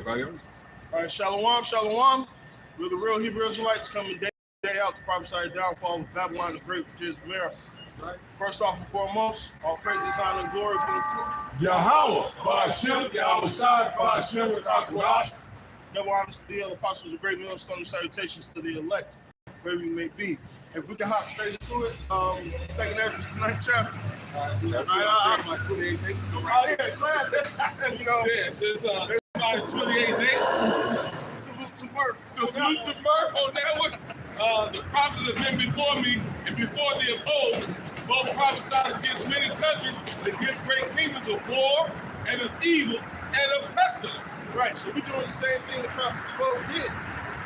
Everybody on? All right, Shalom, Shalom. We're the real Hebrew Israelites coming day out to prophesy the downfall of Babylon the Great, which is America. Right. First off and foremost, all praises, honor, and glory be to Yahweh, Ba'ashem, Yahweh Shai, Ba'ashem, Rakakwa'ash. Double honors to the other apostles of great millstone and salutations to the elect, wherever you may be. If we can hop straight into it, second Ezra, the 9th chapter. My 28 days. Oh, yeah, classic. You know, Yes, it's my 28 days. So salute to Murph on that one. The prophets have been before me and before the opposed. Both prophesied against many countries, against great kingdoms of war and of evil and of pestilence. Right, so we're doing the same thing the prophets of old did.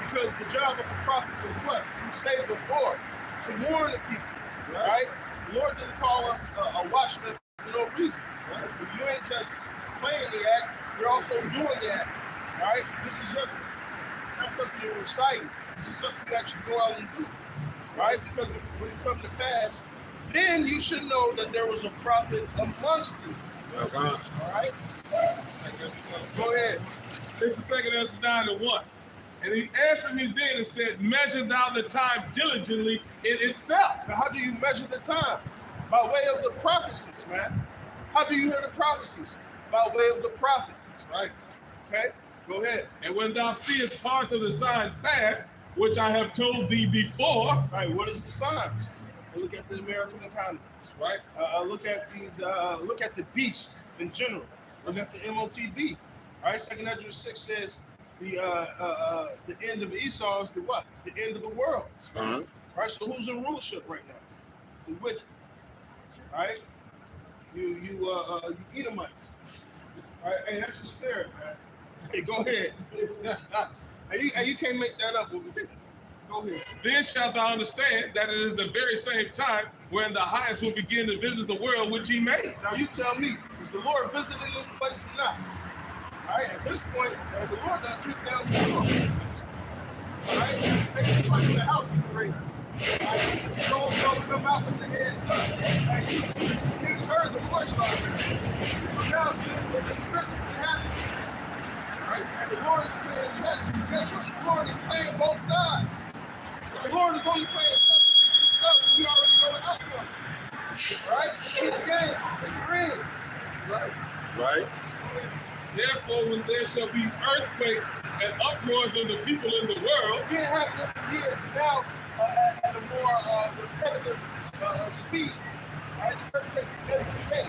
Because the job of the prophet was what? To say before, to warn the people, right? The Lord didn't call us a watchman for no reason, right? But you ain't just playing the act, you're also doing the act, right? This is just not something you're reciting. This is something that you go out and do, right? Because when it comes to pass, then you should know that there was a prophet amongst you. Okay. All right? Go ahead. This is 2 Ezra 9:1. And he answered me then and said, measure thou the time diligently in itself. Now, how do you measure the time? By way of the prophecies, man. How do you hear the prophecies? By way of the prophet. That's right. Okay? Go ahead. And when thou seest parts of the signs pass, which I have told thee before. All right, what is the signs? Look at the American economy. That's right. Look at these. Look at the beast in general. Look at the MOTB. All right, 2 Ezra 6 says the end of Esau is the what? The end of the world. Uh-huh. All right, so who's in rulership right now? The wicked. All right, you Edomites. All right, hey, that's the spirit, man. Hey, go ahead. Hey, you can't make that up. Go ahead. Then shalt thou understand that it is the very same time when the highest will begin to visit the world which he made. Now you tell me, is the Lord visiting this place or not? All right, at this point, the Lord done kicked down the door. All right, make it like the house is great. All right, don't come out with the hands up. Hey, you heard the voice already. So now it's physically happening. All right, and the Lord is playing chess. The Lord is playing both sides. The Lord is only playing chess against himself, and we already know the outcome. All right, it's his game. It's rigged. Right. Right. Therefore, when there shall be earthquakes and uproars of the people in the world, We didn't have different years now at a more repetitive speed. All right, it's perfect every day.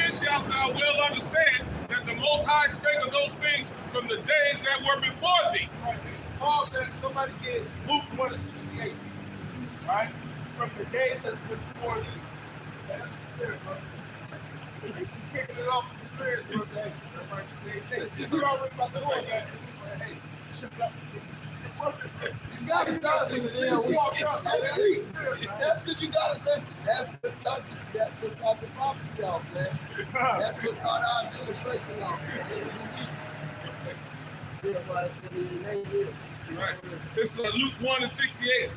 then shalt thou well understand that the Most High spake of those things from the days that were before thee. Pause that. Somebody get Luke 1:68. Right? From the days that's been before thee. That's the spirit, bro. He's kicking it off with the spirit, bro. That's right. We already about to go that. Hey, you gotta stop it. Yeah, we walked up. That's because you gotta listen. That's what started the prophecy off, man. That's what started our demonstration off. Right. It's Luke 1:68.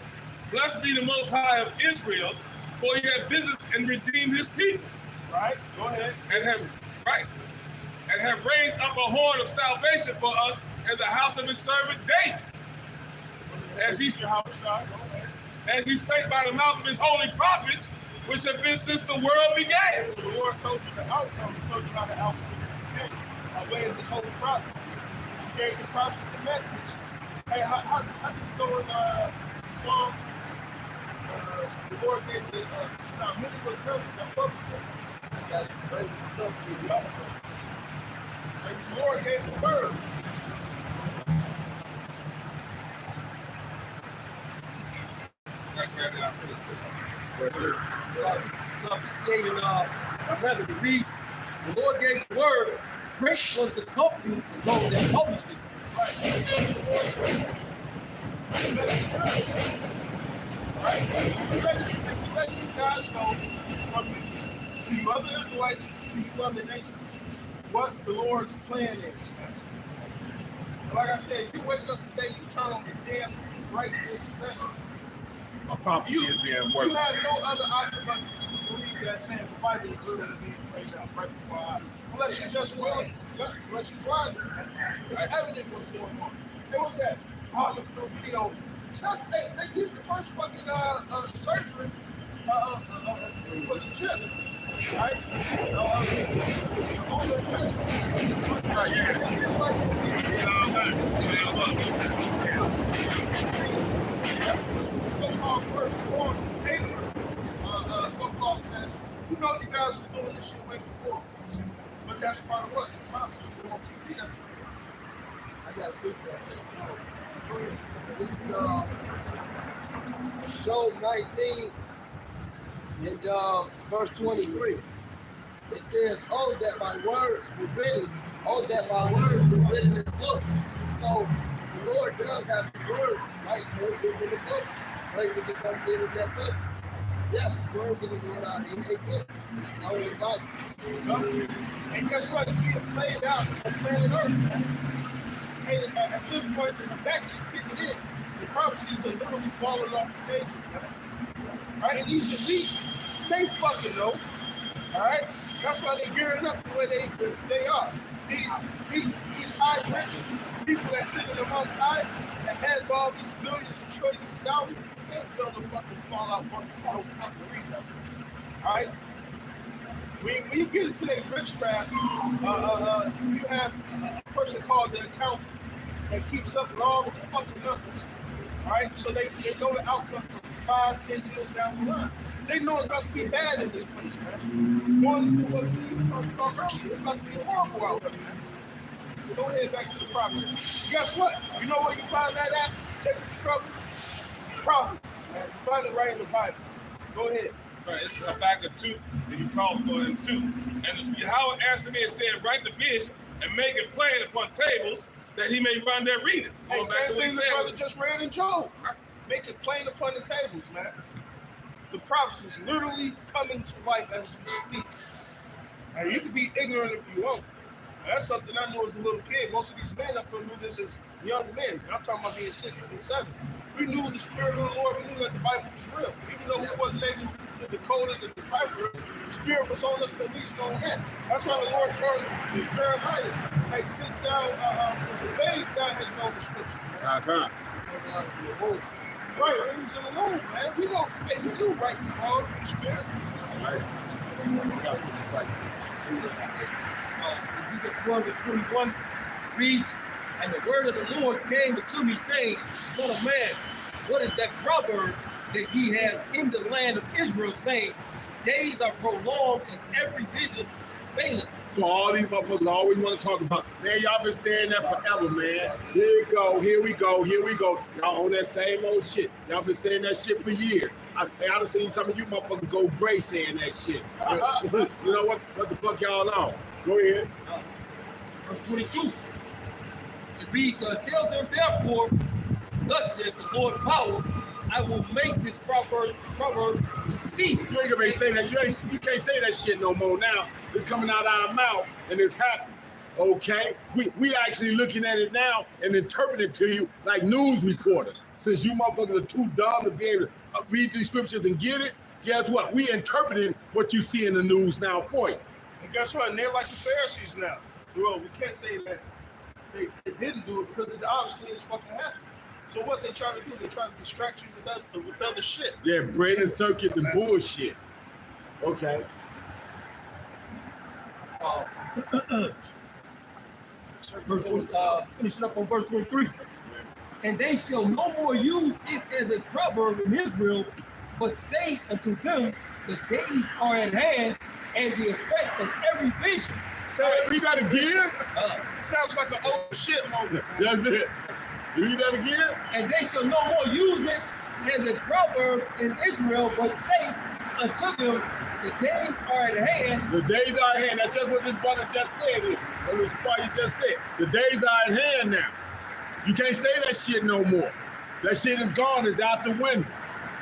Blessed be the Most High of Israel, for he hath visited and redeemed his people. Right? Go ahead. And have raised up a horn of salvation for us in the house of his servant David. As he spake by the mouth of his holy prophets, which have been since the world began. The Lord told you the outcome. He told you how the outcome came by way of his holy prophets. He gave the prophets the message. Hey, how did you go in Psalms? The Lord gave the many was helped that published it. I got it. Praise the Lord. And the Lord gave the word. Psalm 68 and 11, it reads, the Lord gave the word, great was the company of those that published it. Let you guys know from you other Israelites to you other nations what the Lord's plan is. Like I said, you wake up today, you turn on the damn news right this second. A prophecy is being You worked. have no other option but to believe that, man, the Bible is literally being played out right before our eyes. Unless you just willing, unless you blind, it's evident what's going on. There was that video. They did the first fucking surgery with the chip, right? On the so-called first form paper, so-called test. You know you guys were doing this shit way before. But that's part of what? The cops are on TV. That's I got to fix that. This is show 19 and verse 23. It says, "Oh, that my words were written. Oh, that my words were written in the book." So the Lord does have His words right here written in the book. Right, we can come get in that book. Yes, the words of the Lord are in a book. And it's known in the Bible. and guess what? It's being played out on planet Earth. And at this point, the fact is kicking in. The prophecies are literally falling off the pages, man. Right? And these elites, they fucking know. All right? That's why they're gearing up the way they are. These high rich people that sit in the most high that has all these billions and trillions of dollars, they can't build a fucking fallout working for no fucking reason. All right? When you get into that witchcraft, you have a person called the accountant that keeps up with all the fucking numbers. All right? So they know the outcome for 5, 10 years down the line. They know it's about to be bad in this place, man. One is what we were talking about earlier. It's about to be horrible out there, man. Go ahead, back to the prophecy. Guess what? You know where you find that at? Take the trouble. Prophecies, man. You find it right in the Bible. Go ahead. Right, it's Habakkuk 2 that you called for in 2. And Yahweh answered me and said, write the vision and make it plain upon tables that he may run there reading. Hey, Going back to same what he thing the said. brother just read in Job. Make it plain upon the tables, man. The prophecies literally coming to life as we speak. And you can be ignorant if you want. That's something I knew as a little kid. Most of these men up there knew this as young men. I'm talking about being 6 and 7. We knew the Spirit of the Lord. We knew that the Bible was real. Even though we wasn't able to decode it and decipher it, the Spirit was on us to at least know that. That's why the Lord told Jeremiah, hey, since thou the babe, thou has known the scripture. It's coming out from the womb. Right, when he was in the womb, man. We know, hey, we knew right and wrong in the Spirit. Ezekiel 12:21 reads, "And the word of the Lord came to me, saying, Son of man, what is that proverb that ye have in the land of Israel, saying, days are prolonged and every vision faileth?" So all these motherfuckers always want to talk about, man, y'all been saying that forever, man. Here we go. Y'all on that same old shit. Y'all been saying that shit for years. I done seen some of you motherfuckers go gray saying that shit. You know what the fuck y'all on? Go ahead. Verse 22. It reads, "Tell them therefore, thus saith the Lord power, I will make this proverb to cease." You ain't gonna be saying that. You can't say that shit no more now. It's coming out of our mouth and it's happening. Okay? We actually looking at it now and interpreting it to you like news reporters. Since you motherfuckers are too dumb to be able to read these scriptures and get it, guess what? We interpreting what you see in the news now for you. And guess what? And they're like the Pharisees now. Well, we can't say that they didn't do it because it's obviously it's fucking happening. So what they trying to do? They trying to distract you with other shit. Yeah, bread and circuits and bullshit. Okay. Verse 20, finishing up on verse 23. "And they shall no more use it as a proverb in Israel, but say unto them, the days are at hand, and the effect of every vision." So read that again? Sounds like an old shit moment. That's it. Read that again? "And they shall no more use it as a proverb in Israel, but say unto them, the days are at hand." The days are at hand. That's just what this brother just said here. That was what he just said. The days are at hand now. You can't say that shit no more. That shit is gone. It's out the window.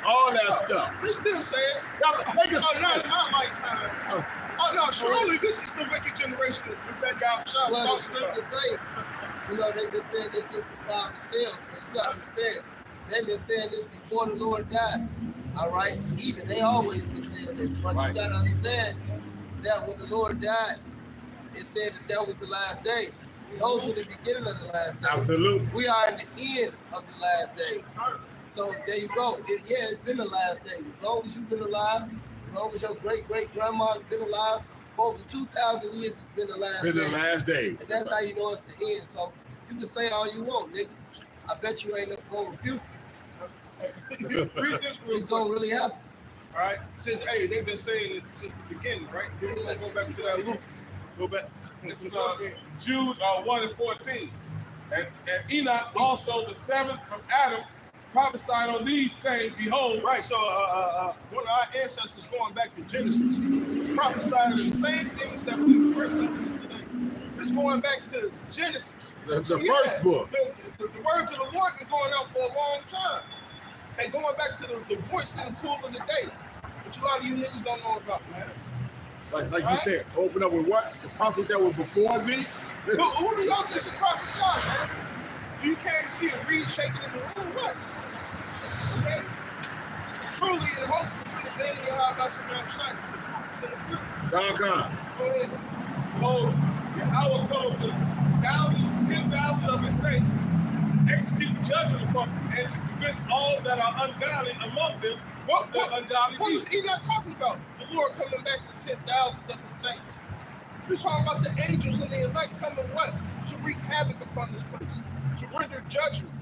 All that stuff. We still say it. Make us, Oh, not in my lifetime. Oh no, surely this is the wicked generation that got shot. Well, the scriptures say, You know, they've been saying this since the fathers fell, so you gotta understand. They've been saying this before the Lord died. All right? Even they always been saying this. But you gotta understand that when the Lord died, it said that was the last days. Those were the beginning of the last days. Absolutely. We are in the end of the last days. So there you go. It's been the last days. As long as you've been alive, as long as your great-great-grandma's been alive, for over 2,000 years, it's been the last Been days. the last days. And that's how you know it's the end. So you can say all you want, nigga. I bet you ain't going to refute. Read this real It's quick. going to really happen. All right. It says, hey, they've been saying it since the beginning, right? Let's go back to that Luke. Go back. This is Jude 1 and 14. And Enoch also, the seventh from Adam, prophesied on these, saying, Behold, Right, so one of our ancestors going back to Genesis prophesied of the same things that we presented today. It's going back to Genesis. The So, first book. The words of the Lord been going out for a long time. And going back to the voice in the cool of the day, which a lot of you niggas don't know about, man. Like you Right? said, open up with what? The prophets that were before thee? Who do y'all think the prophets are, man? You can't see a reed shaking in the room, what? Okay? Truly and hopefully, the man in your heart about some damn shots. Con. Go ahead. Behold, Yahweh called the thousands, 10,000 of his saints, execute judgment upon them, and to convince all that are ungodly among them of their ungodly What deeds. is he not talking about? The Lord coming back with 10,000s of his saints. We're talking about the angels and the elect coming what? To wreak havoc upon this place, to render judgment.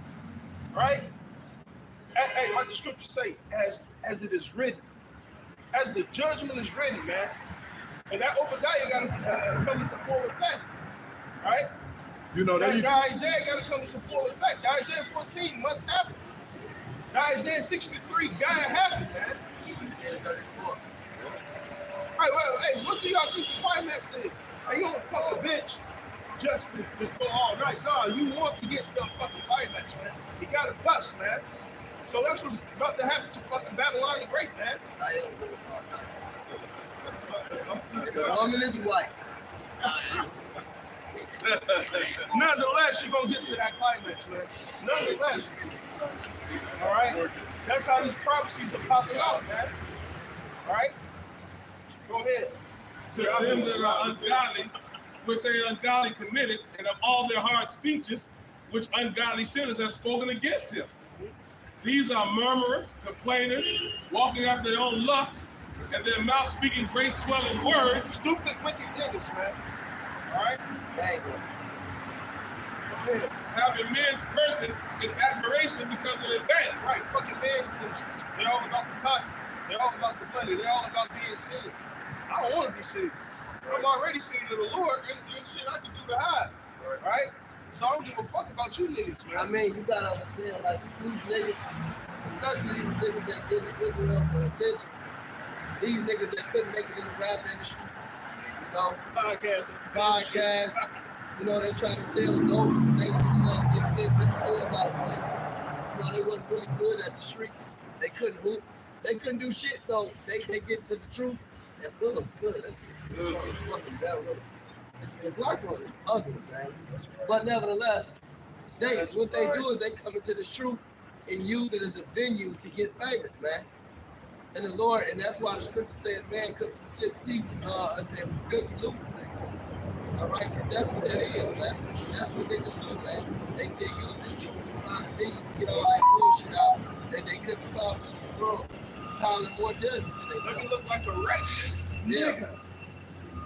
Right? Hey, like the scriptures say, as it is written, as the judgment is written, man. And that Obadiah got to come into full effect. Right? You know, That they guy Isaiah got to come into full effect. Isaiah 14 must happen. Isaiah 63 gotta happen, man. Isaiah 34. Right, well, hey, what do y'all think the climax is? Are you gonna fuck a bitch just to go all night? No, you want to get to the fucking climax, man. You gotta bust, man. So that's what's about to happen to fucking Babylon the Great, man. I am good about that. The woman is white. Nonetheless, you're gonna get to that climax, man. Nonetheless. All right? That's how these prophecies are popping out, man. All right? Go ahead. To them that are ungodly, which they ungodly committed, and of all their hard speeches, which ungodly sinners have spoken against him. These are murmurers, complainers, walking after their own lust, and their mouth speaking great swelling words. Stupid, wicked niggas, man. All right? Dang it. Go ahead. Having men's person in admiration because of their vanity. Right, fucking man bitches. They're all about the cotton. They're all about the money. They're all about being silly. I don't want to be silly. I'm already silly to the Lord, and shit I can do to hide. Right? So I don't give a fuck about you niggas, man. I mean, you gotta understand, like, these niggas, especially these niggas that get into Israel for attention, these niggas that couldn't make it in the rap industry, you know, podcasts, you know, they trying to sell dope, they was getting sent to the store by the fuck. You know, they wasn't really good at the streets. They couldn't hoop. They couldn't do shit, so they get to the truth and feel them good. That bitch is fucking bad with it. The black one is ugly, man. But nevertheless, what they do is they come into this truth and use it as a venue to get famous, man. And the Lord, and that's why the scripture said, man should teach us in filthy lunacy. All right, because that's what that is, man. That's what niggas do, man. They use this truth to find a venue to get all that bullshit out that they couldn't accomplish in the world, piling more judgment to Let me themselves. look like a righteous Yeah. nigga.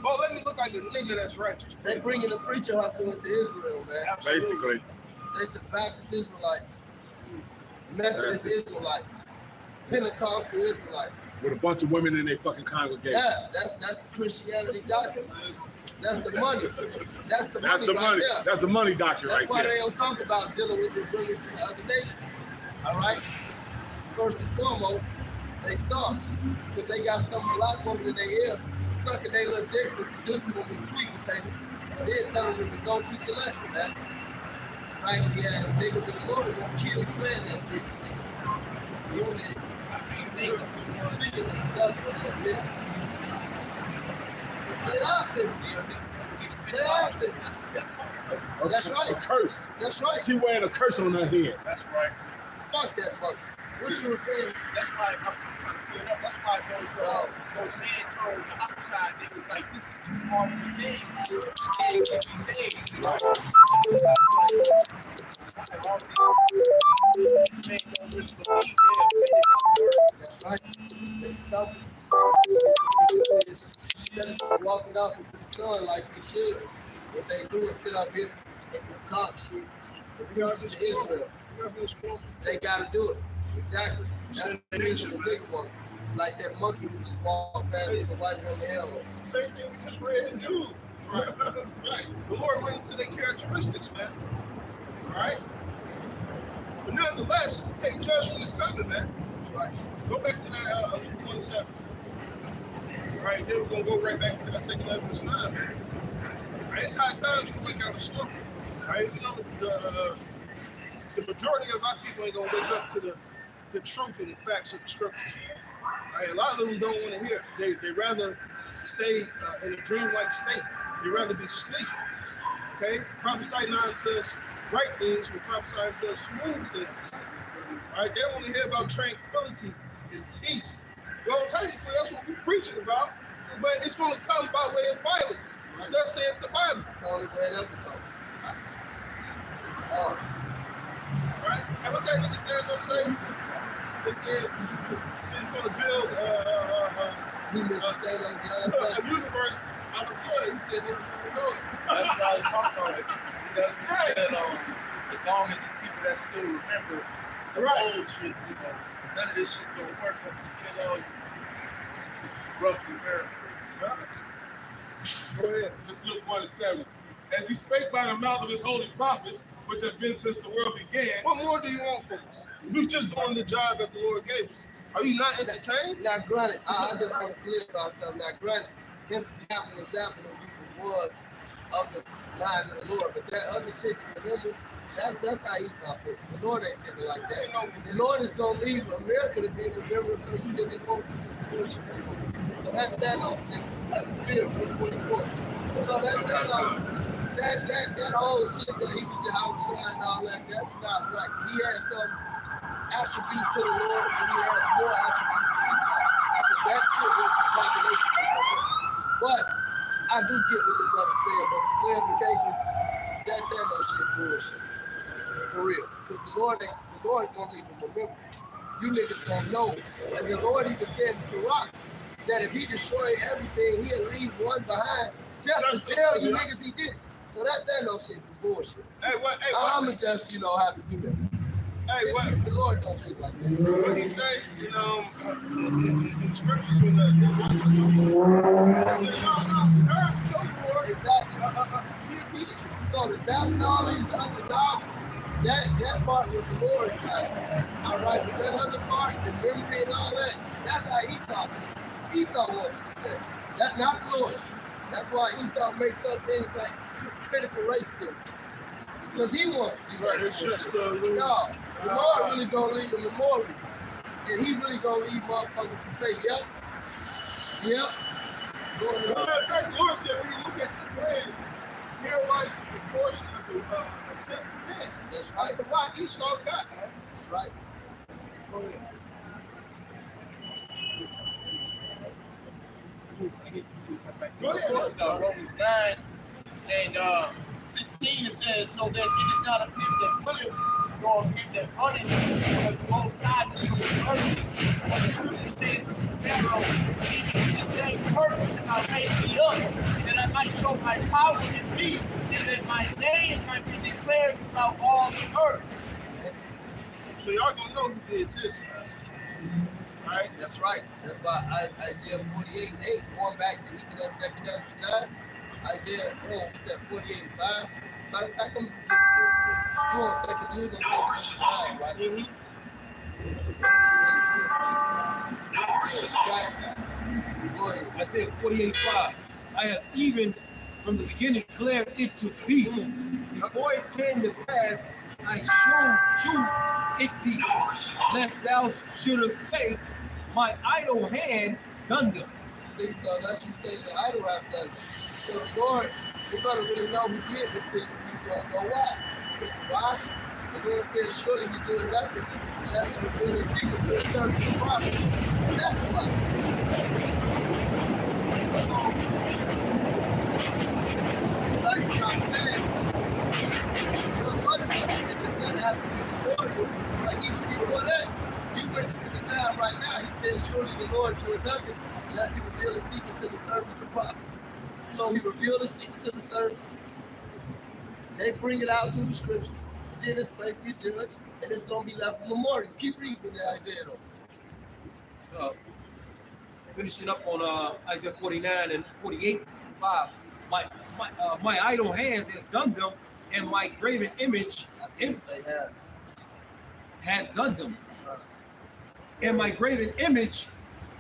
Oh, let me look like a nigga that's righteous. They bringing the preacher hustle into Israel, man. Absolutely. basically. They some Baptist Israelites, Methodist Israelites, Pentecostal Israelites. With a bunch of women in their fucking congregation. Yeah, that's the Christianity doctrine. That's the money. That's the That's money the right money. there. That's the money doctor That's right why there. they don't talk about dealing with the brilliant from the other nations. All right? First and foremost, they soft. Because they got some black woman in their ear sucking their little dicks and seducing them with sweet potatoes. Then telling them to go teach a lesson, man. Right? If you ask niggas in the Lord, gonna kill you and that bitch, nigga. You need it. Speaking of the devil, that bitch. They often. That's right. A curse. That's right. She wearing a curse on her head. That's right. Fuck that monkey. What you were saying? That's why I'm trying to clear it up. That's why those men told the outside, they was like, this is too hard of a thing. And what we say, you know, men don't really believe That's right. They stubborn. Instead of walking out into the sun like they should, what they do is sit up here and concoct shit and preach to Israel. They gotta do it. Exactly. That's the nature of the big one. Like that monkey who just walked past with the white on the hell. Same thing we just read in Jude. Right. The Lord went into their characteristics, man. Alright? But nonetheless, hey, judgment is coming, man. That's right. Go back to that Luke 27. Alright, then we're gonna go right back to that second level, verse 9, man. Alright, it's high times to wake out of slumber. Alright, you know, the majority of our people ain't gonna wake up to the truth and the facts of the scriptures. Alright, a lot of them don't want to hear it. They rather stay in a dreamlike state. They rather be asleep. Okay? Prophesy not to us right things, but prophesy to us smooth things. Alright, they want to hear about tranquility and peace. Well, technically, that's what we're preaching about, but it's going to come by way of violence. Thus saith the Bible. That's the only way it ever goes. Oh, Right? And what that nigga Daniel say? They said he's going to build he mentioned Thanos last a night. universe out of blood. He said they were going to know it. That's what I was talking about. He said, as long as it's people that still remember the old shit, you know, none of this shit's gonna work. So this kid always roughly paraphrase. Go ahead. Let's look 1-7. As he spake by the mouth of his holy prophets, which have been since the world began. What more do you want from us? We just doing the job that the Lord gave us. Are you not entertained? Now, granted, I just want to clear about something. Now, granted, him snapping and zapping on people was of the line of the Lord, but that other shit that remembers, that's how he saw it. The Lord ain't thinking like that. The Lord is gonna leave America to be remembered, so you niggas won't do this bullshit no more. So that Thanos nigga, that's the spirit, 144. So that Thanos, that whole shit that he was Yahweh Shai and all that, that's not like he had some attributes to the Lord, but he had more attributes to Esau. But that shit went to population or something. But I do get what the brother said, but for clarification, that Thanos shit bullshit. For real. Because the Lord gonna leave him remember. You niggas gonna know. And the Lord even said in Sirach that if he destroyed everything, he'll leave one behind just to tell you niggas he did it. So that Thanos shit's some bullshit. Hey, what? I'ma just, have to give it. Hey, what? The Lord don't think like that. What he say? In the scriptures when the judges said, no, we heard the truth, Lord. Exactly. He the truth. So the Sabbath and all these other jobs, that part was the Lord's plan. All right, but that other part, the memory and all that, that's how Esau did it. Esau wants to do that. That's not the Lord. That's why Esau makes some things like critical race things. Because he wants to do that. It's just No, the Lord really gonna leave a memorial. And he really gonna leave motherfuckers to say, yep. Matter of fact, the Lord said, when you look at this land, here lies the proportion of the sinful man. That's right. That's the why Esau got. That's right. Go ahead. Go ahead. This is Romans 9 and 16. It says, so that it is not of him that willeth, nor of him that runneth, but the Most High that showeth mercy. For the scripture said, but to Pharaoh, even the same purpose that I made me up, that I might show my power in me, and that my name might be declared throughout all the earth. So y'all gonna know who did this, man. Right? That's right. That's why Isaiah 48:8, going back to even that second Ezra 9, Isaiah, what's that, 48:5? Matter of fact, I'm just giving it real quick. You was on second Ezra 9, right? Mm-hmm. Yeah, you got it. Go ahead. Isaiah 48:5. I have even from the beginning declared it to be. Before it came to pass, I showed it thee, lest thou shouldest say, my idle hand done them. See, so unless you say the idol have done it. So the Lord, you better really know who did this to you. You Know why? Because why? The Lord said, surely he doing nothing unless he reveal his secrets to his servants and prophets. That's why. Like what I'm saying, look what it's going to happen before you, but even before that, you witnessing the time right now. He said, surely the Lord doing nothing unless he reveal his secrets to the servants and prophets. So he revealed his secret to the servants. They bring it out through the scriptures. And then this place get judged, and it's going to be left a memorial. Keep reading in Isaiah, though. Finishing up on Isaiah 49 and 48, 5. My idle hands has done them, and my graven image had done them. And my graven image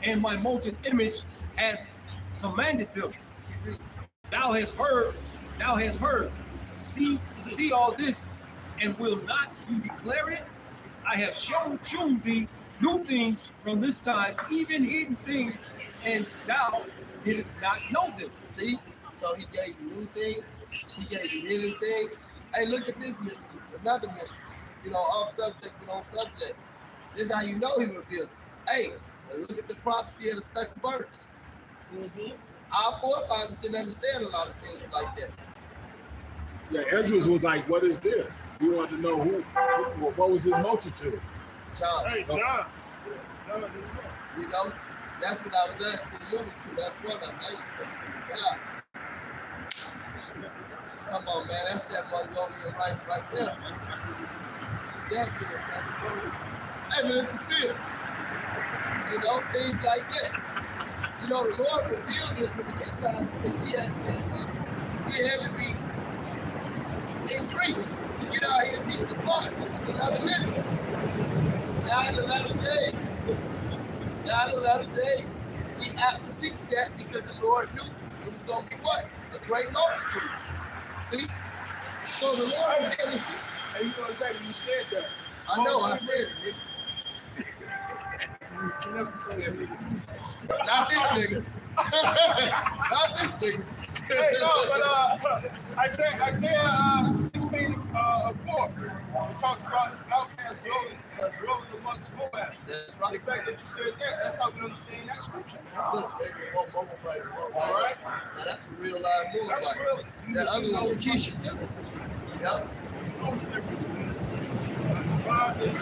and my molten image had commanded them. Thou hast heard. See all this, and will not you declare it? I have shown thee new things from this time, even hidden things, and thou didst not know them. See? So he gave you new things. He gave you hidden things. Hey, look at this mystery. Another mystery. You know, off subject, but on subject. This is how you know he revealed it. Hey, look at the prophecy of the speckled birds. Our forefathers didn't understand a lot of things like that. Yeah, Ezra was like, what is this? We wanted to know what was this multitude? John. Hey, John. You know, that's what I was actually alluding to. That's one of them. Hey, God. Come on, man. That's that Mongolian rice right there. She definitely is speckled bird. Hey, but it's the spirit. You know, things like that. You know, the Lord revealed this in the end time because we had to be increased to get out here and teach the flock. This was another mission. Now in the latter days, we have to teach that because the Lord knew it was going to be what? A great multitude. See? So the Lord really, Hey, you know exactly you said that. I know, I said it, nigga. Not this nigga. Not this nigga. Hey, no, but Isaiah 16, 4, it talks about his outcast dwelling amongst Moab. That's The right. fact that you said that, that's how we understand that scripture. Look, baby, one mobile price. All right? Now that's a real live move. That's Like, real. that other one was Keisha. Yep. No difference, man. God is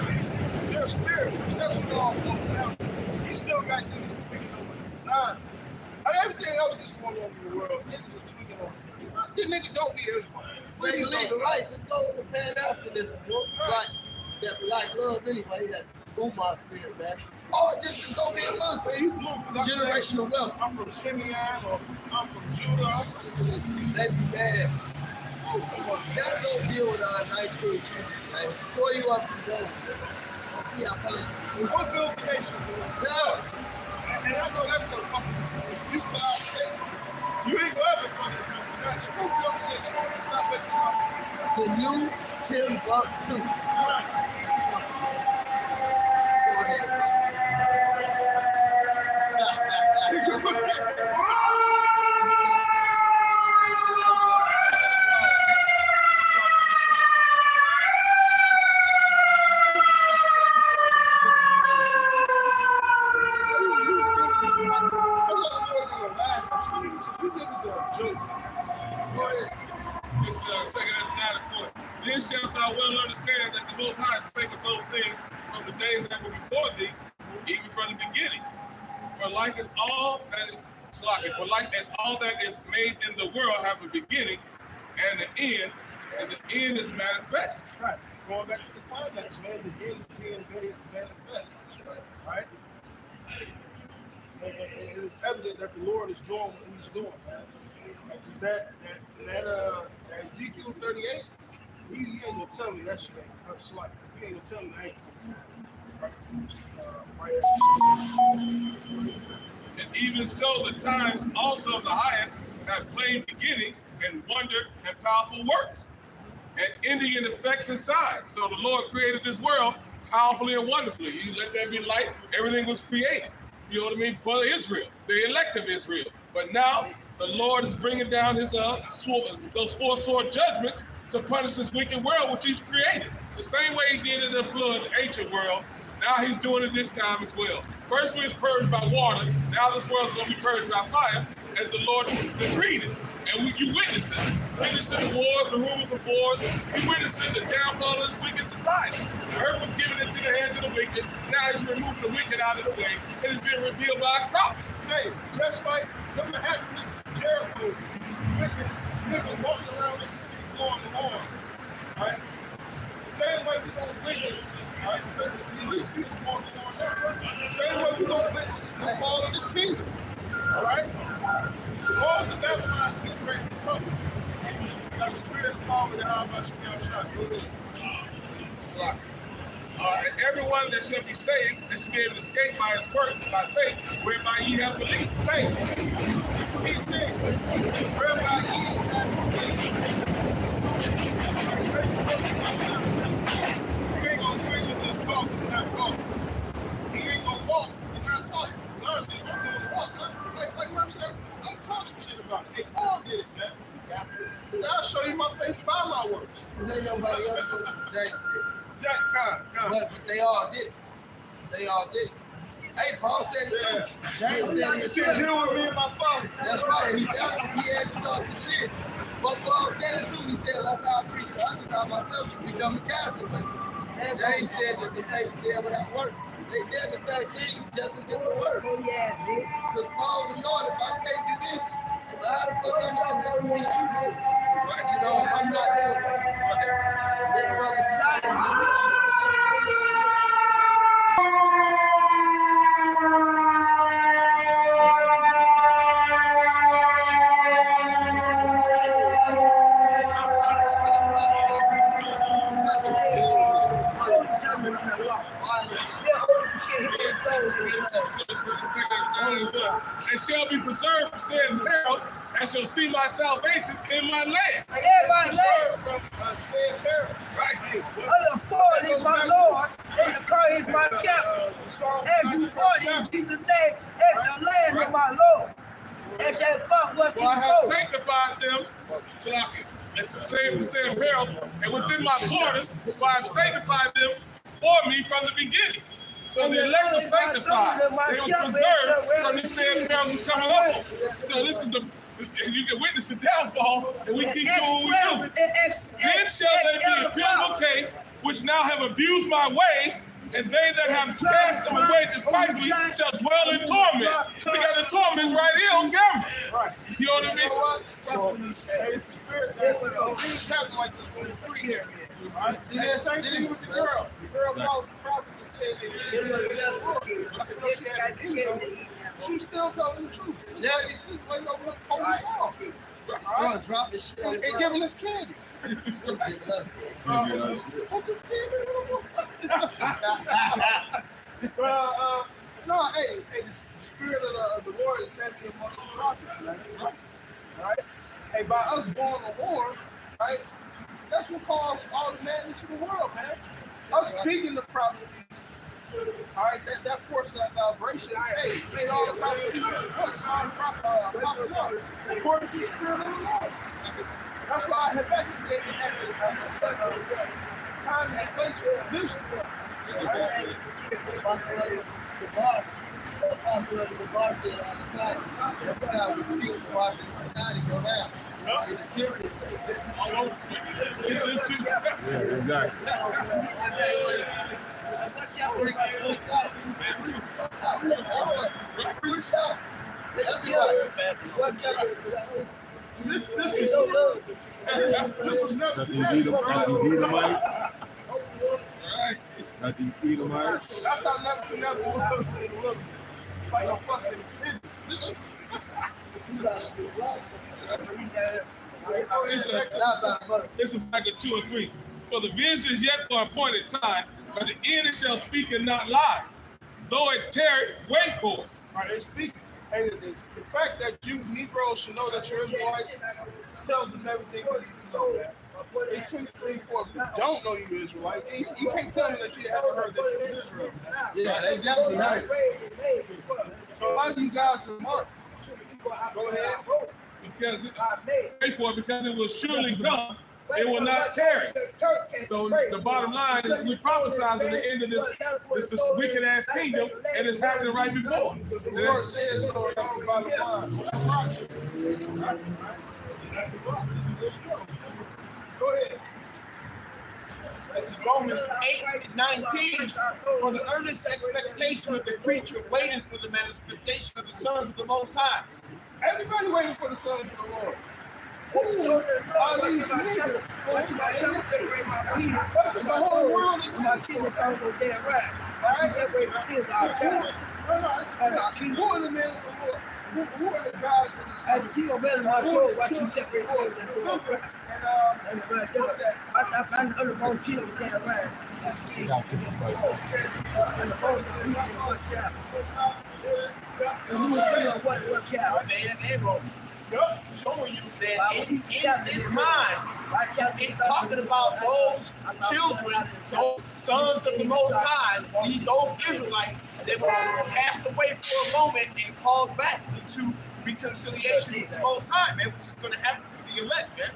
their spirit, that's what all going down. You still got niggas tweaking over the sun. And everything else that's going on in the world, niggas are tweaking over the sun. This nigga don't be everybody. They believe the rights. Let's go with the Pan-Africanism, bro. Like, that black love anyway, that Umar spirit, man. Oh, this is gonna be a Muslim. Say you blue, 'cause I say, Generational wealth. I'm from Simeon or I'm from Judah. They be bad. That's no deal with nice food, man. Before you up some gold, let's see how funny. What build the nation, bro? Yeah. And I know that's gonna fucking you guys say. You ain't gonna ever fucking do that. You build the nation. Stop wasting my The new Timbuktu. Go ahead. This second Thessalonians 4. Then shalt thou well understand that the Most High spake of those things from the days that were before thee, even from the beginning. For like as all that as all that is made in the world have a beginning and an end, and the end is manifest. Right. Going back to the climax, man, the end is being very manifest. Right? And it is evident that the Lord is doing what he's doing, man. That Ezekiel 38, he ain't gonna tell me that shit ain't slight. He ain't gonna tell me that ain't And even so, the times also of the highest have plain beginnings and wonder and powerful works, and ending in effects and signs. So the Lord created this world powerfully and wonderfully. You let there be light, everything was created. You know what I mean? For Israel, the elect of Israel. But now the Lord is bringing down his those four sword judgments to punish this wicked world which he's created. The same way he did in the flood, the ancient world, now he's doing it this time as well. First we was purged by water, now this world's going to be purged by fire, as the Lord decreed it. And you witnessing the wars, the rumors of wars, you witnessing the downfall of this wicked society. The earth was given into the hands of the wicked, now he's removing the wicked out of the way, and it's been revealed by his prophets. Hey, just like them inhabitants of Jericho, niggas walking around this city blowing the horn, right? Same way we gonna witness, right? Because we see the blowing the horn. Same way we gonna witness the fall of this kingdom, all right? All the Babylonians get ready to come. Like the spirit of power that how much you now shot. Everyone that shall be saved, that shall be able to escape by his works, by faith, whereby ye have believed. Faith. Whereby ye have believed. He ain't gonna just talk and not talk. He ain't gonna talk and not talk. Honestly, I'm doing the walk. Like what I'm saying, I'm talking some shit about it. Hey, Paul did it, man. Got to. I'll show you my faith by my works. Because ain't nobody else do what James said. Jack, come. But they all did it. They all did it. Hey, Paul said it too. James said it You too. here with me and my father. That's right. He had to talk some shit. But Paul said it too. He said, unless I preach to others, I myself should become a castaway. James said that the faith is there without works. They said the same thing, just in different words. Because Paul was knowing if I can't do this, how the fuck am I going to teach you this? You know, I'm not doing that. Let brother be talking to me all the And shall be preserved from sin and perils, and shall see my salvation in my land. From sin peril. Right? Other Ford is my Lord, and the car is my shepherd. As you fought in Jesus' name, as the land of my Lord. As that fought what For I you have know. sanctified them, Shalaki, and saved from sin and perils, and within my borders, for I have sanctified them for me from the beginning. So the elect was sanctified. They were preserved from the sin and perils that's coming up. So this is you can witness the downfall, and we keep doing what we do. Then shall they be a pitiful case, which now have abused my ways, and they that have cast them away despitefully shall dwell in torments. We got the torments right here on camera. Right. You know what I mean? Hey, it's the spirit that reads happen like this when you preach. Right? See, that's same thing with the girl. The girl called the prophet and said she's still telling the truth. Yeah. This lady over there holding us off. Bro, drop this shit on the And ground. giving us candy. Giving us- What's this candy? No, hey, the spirit of the Lord is set amongst the prophets, man. Right? Hey, by us going to war, right? That's what caused all the madness in the world, man. Us speaking the prophecies, all right, that forced that vibration. Hey, made all the prophecies possible according to the spirit of the Lord. That's why Habakkuk said that time and place for vision. Right? The boss said all the time. Every time we speak, watch the society go down. It deteriorates. Yeah, exactly. Freaked out. Freaked out. Everybody. This was never Got these Edomites. Right. Got these Edomites. That's how Nebuchadnezzar look like a fucking idiot. It's Habakkuk 2 and 3. For the vision is yet for appointed time, but the end shall speak and not lie. Though it tarry, wait for it. All right, they speak. Hey, the fact that you Negroes should know that you're Israelites tells us everything we need to know, man. It's 234. If you don't know you're Israelite, you can't tell me that you haven't heard that you're Israel, man. Yeah, they definitely heard. So a lot of you guys are marked. Go ahead. Because wait for it, because it will surely come, it will not tarry. So the bottom line is we prophesize at the end of this wicked ass kingdom, and it's happening right before us. The Lord says so. That's the bottom line. What's your logic? Right? There you go. Go ahead. This is Romans 8:19. For the earnest expectation of the creature waiting for the manifestation of the sons of the Most High. Everybody waiting for the sons of the Lord. Who are these niggas? The whole world is My kids are going to go damn right. I can't wait for kids out there. who are the men of the Lord? Who are the guys in this? I had to keep on better my soul. Watch you separate water and do all crap. And right there, I know the bone cheat on the damn right. And the bone is one child. And who is what child? Isaiah and Romans. Showing you that in this time, it's talking about those children, those sons of the Most High, those Israelites that were cast away for a moment and called back into reconciliation with the Most High, man, which is going to happen through the elect, man.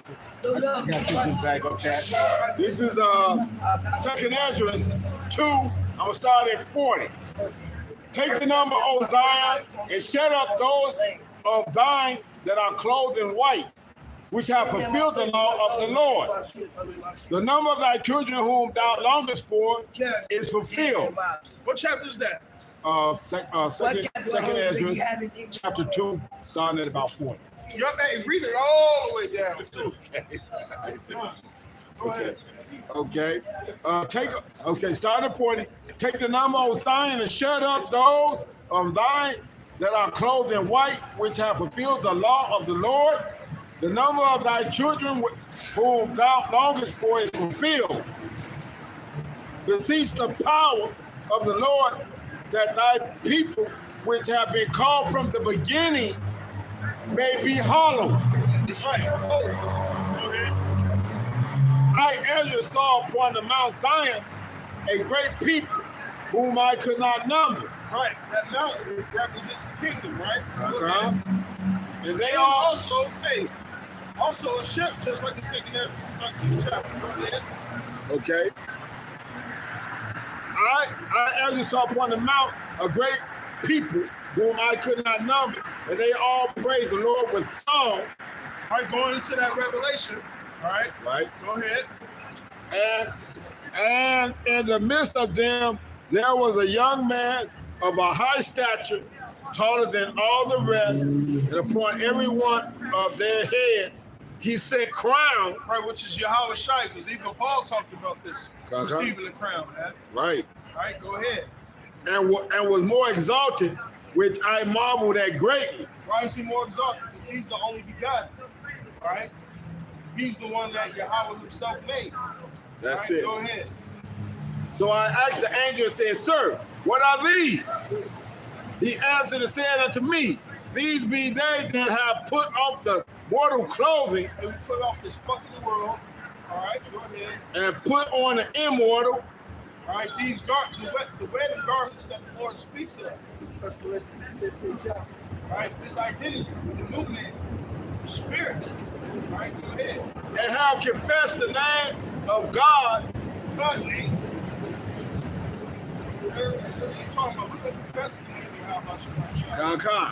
This is 2nd Ezra 2. I'm gonna start at 40. Take the number, O Zion, and shut up those of thine that are clothed in white, which have fulfilled the law of the Lord. The number of thy children whom thou longest for is fulfilled. What chapter is that? Second Ezra, chapter 2, starting at about 40. Yup, hey, read it all the way down. Okay. Start at 40. Take the number, O Zion, and shut up those of thine that are clothed in white, which have fulfilled the law of the Lord. The number of thy children whom thou longest for is fulfilled. Beseech the power of the Lord, that thy people, which have been called from the beginning, may be hallowed. I, Ezra, saw upon the Mount Zion a great people, whom I could not number. Right, that mountain represents the kingdom, right? Okay. And they And all also a ship, just like the 2nd chapter. okay. I Ezra saw upon the mount a great people whom I could not number, and they all praise the Lord with song. All right, going into that revelation. All right, Right. go ahead. And in the midst of them there was a young man of a high stature, taller than all the rest, and upon every one of their heads he set crown. Right, which is Yahweh Shai, because even Paul talked about this, Okay. receiving the crown, man. Right. All right, go ahead. And was more exalted, which I marveled at greatly. Why is he more exalted? Because he's the only begotten. All right, he's the one that Yahweh himself made. That's All right, it. go ahead. So I asked the angel and said, Sir, what are these? He answered and said unto me, These be they that have put off the mortal clothing And we put off this fucking world. All right, go ahead. and put on the immortal. All right, these the wedding garments that the Lord speaks of. All right, this identity, the new man, the spirit. All right, go ahead. And have confessed the name of God. God name. What are you talking about? We're going to confess the name of how much you like.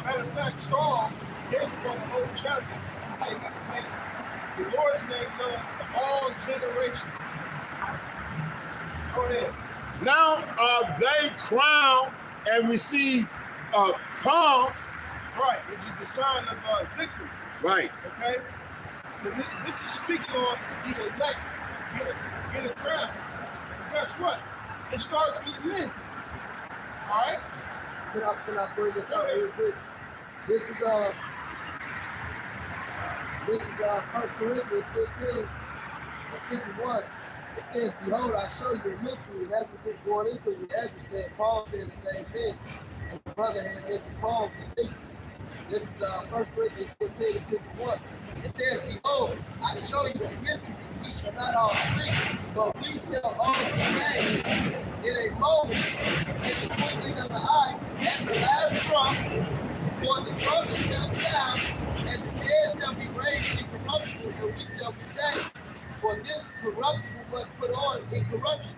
Matter of fact, Psalms, from the whole chapter, he said, the Lord's name known to all generations. Go ahead. Now are they crowned and receive palms. Right, which is the sign of victory. Right. Okay? So this is speaking on the elect, get a crown. Guess what? It starts with men. All right? Can I bring this out real quick? This is 1 Corinthians 15 and 51. It says, behold, I show you a mystery. And that's what this going into. The Ezra said, Paul said the same thing. And the brother had mentioned Paul to me. This is 1 Corinthians 15 and 51. It says, behold, I show you a mystery. We shall not all sleep, but we shall all be changed in a moment, in the twinkling of an eye, at the last trump. For the trumpet shall sound, and the dead shall be raised incorruptible, and we shall be changed. For this corruptible must put on incorruption,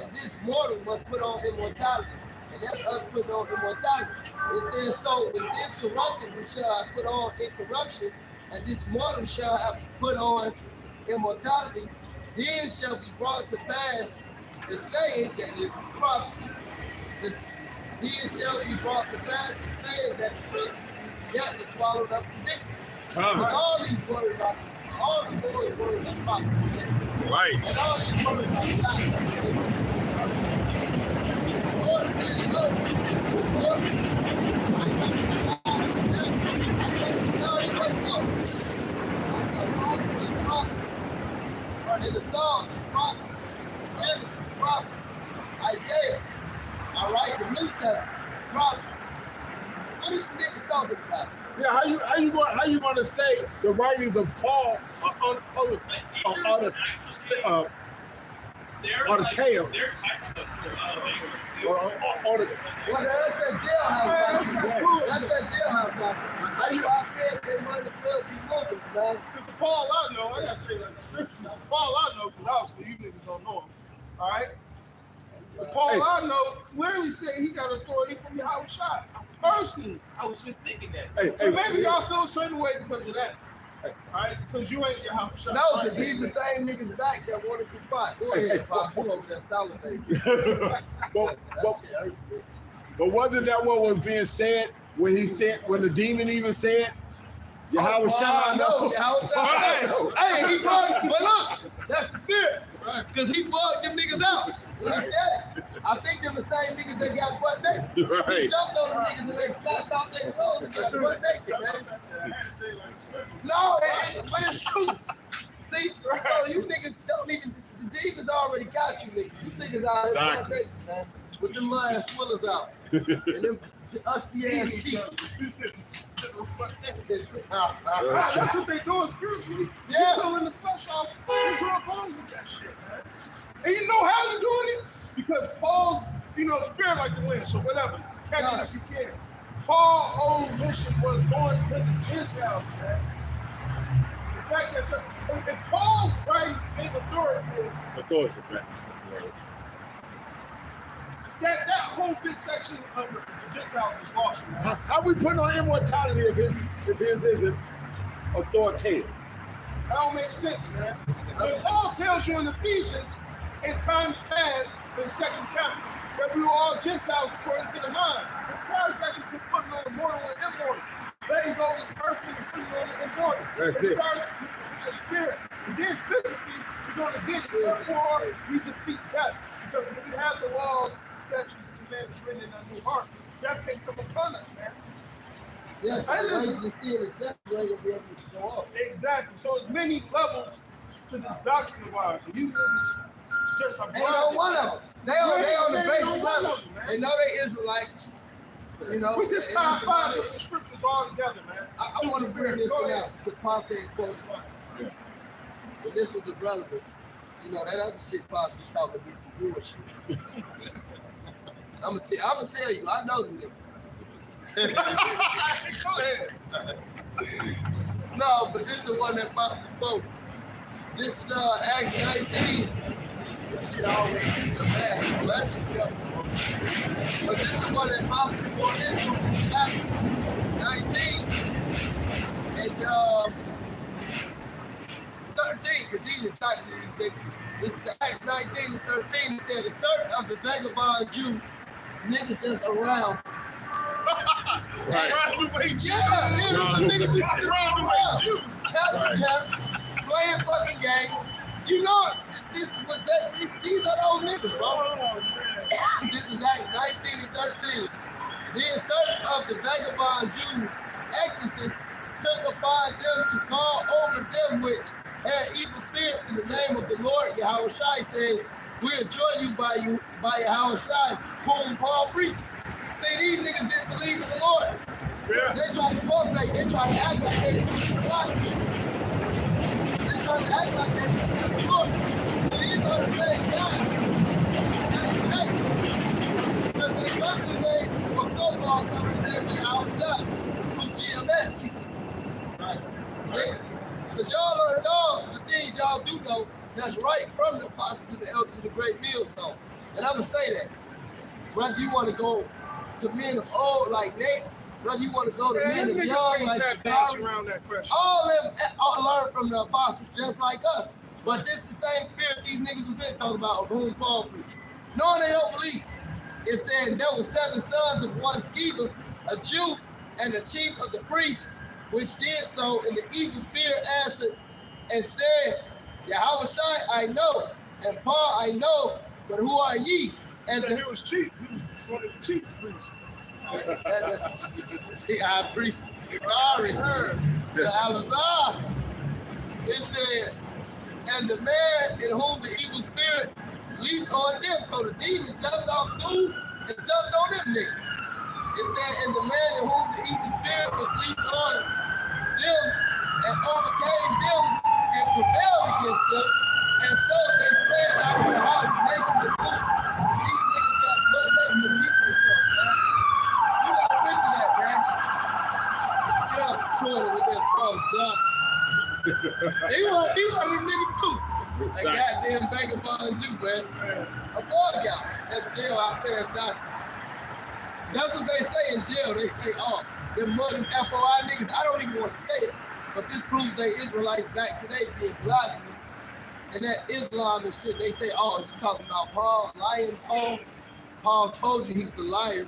and this mortal must put on immortality. And that's us putting on immortality. It says, so when this corruptible shall have put on incorruption, and this mortal shall have put on immortality, then shall be brought to pass the saying that this is prophecy. Then shall be brought to pass the saying that death is swallowed up in victory. Because all these words are, all the Lord's words are prophecy. Right. And all these words are not. The Lord said, in the Psalms, it's prophecies. In Genesis, prophecies. Isaiah, all right, the New Testament, prophecies. What are you niggas talking about? Yeah, how you gonna say the writings of Paul are unattainable? They're types of Or Well, that's that jailhouse. That's that jailhouse. How you? I said they might as well be Muslims, man. Because the Paul I know, I gotta say that the scripture now. The Paul I know, because obviously you niggas don't know him. All right? The Paul Hey. I know clearly said he got authority from Yahweh Shai. Personally. I was just thinking that. So maybe y'all feel a certain way because of that. All right? Because you ain't Yahweh Shai. No, because these the same niggas back that wanted the spot. Go ahead, Pop. You over there salivating. but, That shit hurts me. but wasn't that what was being said when the demon even said, Yahweh Shai? No, Yahweh Shai. Hey, he bugged, but look, that's the spirit. Because he bugged them niggas out when he said it. I think they're the same niggas that got butt naked. He Right. jumped on them niggas and they snatched off their clothes and got butt naked, man. No, it's true. See, so you niggas don't even, the demons already got you niggas. You niggas out here butt Exactly. naked, man. With them lying swillers out. And them usty ass cheeks. That's what they doing spiritually. Yeah. You're filling the flesh off. You're drawing bones with that shit, man. And you know how you're doing it? Because Paul's, spirit like the wind, so whatever. Catch it if you can. Paul's whole mission was going to the Gentiles, man. The fact that if Paul writes in authority, man. that whole big section of the Gentiles is lost, man. How we putting on immortality if his isn't authoritative? That don't make sense, man. When Paul tells you in Ephesians, in times past, in the second chapter, that we were all Gentiles according to the mind. It ties back into putting on the mortal and immortal. Letting go of this earthly and putting on the immortal. That's it it. starts with your spirit. And then physically, you're going to get it. Therefore, we defeat death. Because when we have the laws, statutes, and commandments written in our new heart, death can't come upon us, man. Yeah, I just- wages and sin is definitely going to be able to go up. Exactly. So there's many levels to this doctrine of ours. You niggas just a Ain't no one of them. They on the Ain't basic no one level. of them, man. They know they Israelites. We just and tie it's five about it. the scriptures all together, man. I want to bring this one out because Pop said, quote, Yeah. when this was a brother, that other shit Pop be talking be some bullshit. I'm gonna tell you, I know the nigga. Go ahead. No, but this is the one that Pop spoke. This is Acts 19. This shit always seems so bad. Let me go. But this is the one that Pop was born into. This is Acts 19. And 13, because he decided these niggas. This is Acts 19 and 13. It said, a certain of the vagabond Jews, niggas just around. Right. Yeah, some niggas just around. Playing fucking games. You know, this is what these are those niggas, bro. This is Acts 19 and 13. Then certain of the vagabond Jews, exorcists, took upon them to call over them which had evil spirits in the name of the Lord Yahweh Shai, saying, we adjure you by Yahweh Shai, whom Paul preached. See, these niggas didn't believe in the Lord. Yeah. They try to motivate, they try to act like they believe in the Bible. They try to act like they believe in the Lord. So these are the same guys. Because they come in the name, or so-called come in the name of Yahweh Shai, who GMS teach. Right. Because y'all don't know the things y'all do know. that's right from the apostles and the elders of the great millstone. And I'm gonna say that. Whether you want to go to men of old like Nate, whether you want to go to men of young like Sakari, around that question. all of them all learned from the apostles just like us. But this is the same spirit these niggas was in talking about, of whom Paul preached. Knowing they don't believe. It said there were 7 sons of one Sceva, a Jew, and the chief of the priests, which did so, and the evil spirit answered and said, Yahweh Shai, I know, and Paul, I know, but who are ye? And He was cheap. He was one of the chief priests. that's the high priest, Sakari, the Alazar. It said, and the man in whom the evil spirit leaped on them. So the demon jumped off through and jumped on them niggas. It said, and the man in whom the evil spirit was leaped on them and overcame them and prevailed against them. And so they fled out of the house, making the boot. These niggas got butt naked to people or something, man. You gotta mention that, man. Get off the corner with that false doctrine. He want these niggas too. That goddamn vagabond Jew, man. A boy got that jail I say it's not. That's what they say in jail. They say, oh, them Muslim FOI niggas, I don't even want to say it, but this proves they Israelites back today being blasphemous. And that Islam and shit, they say, oh, you talking about Paul, lying Paul? Paul told you he was a liar.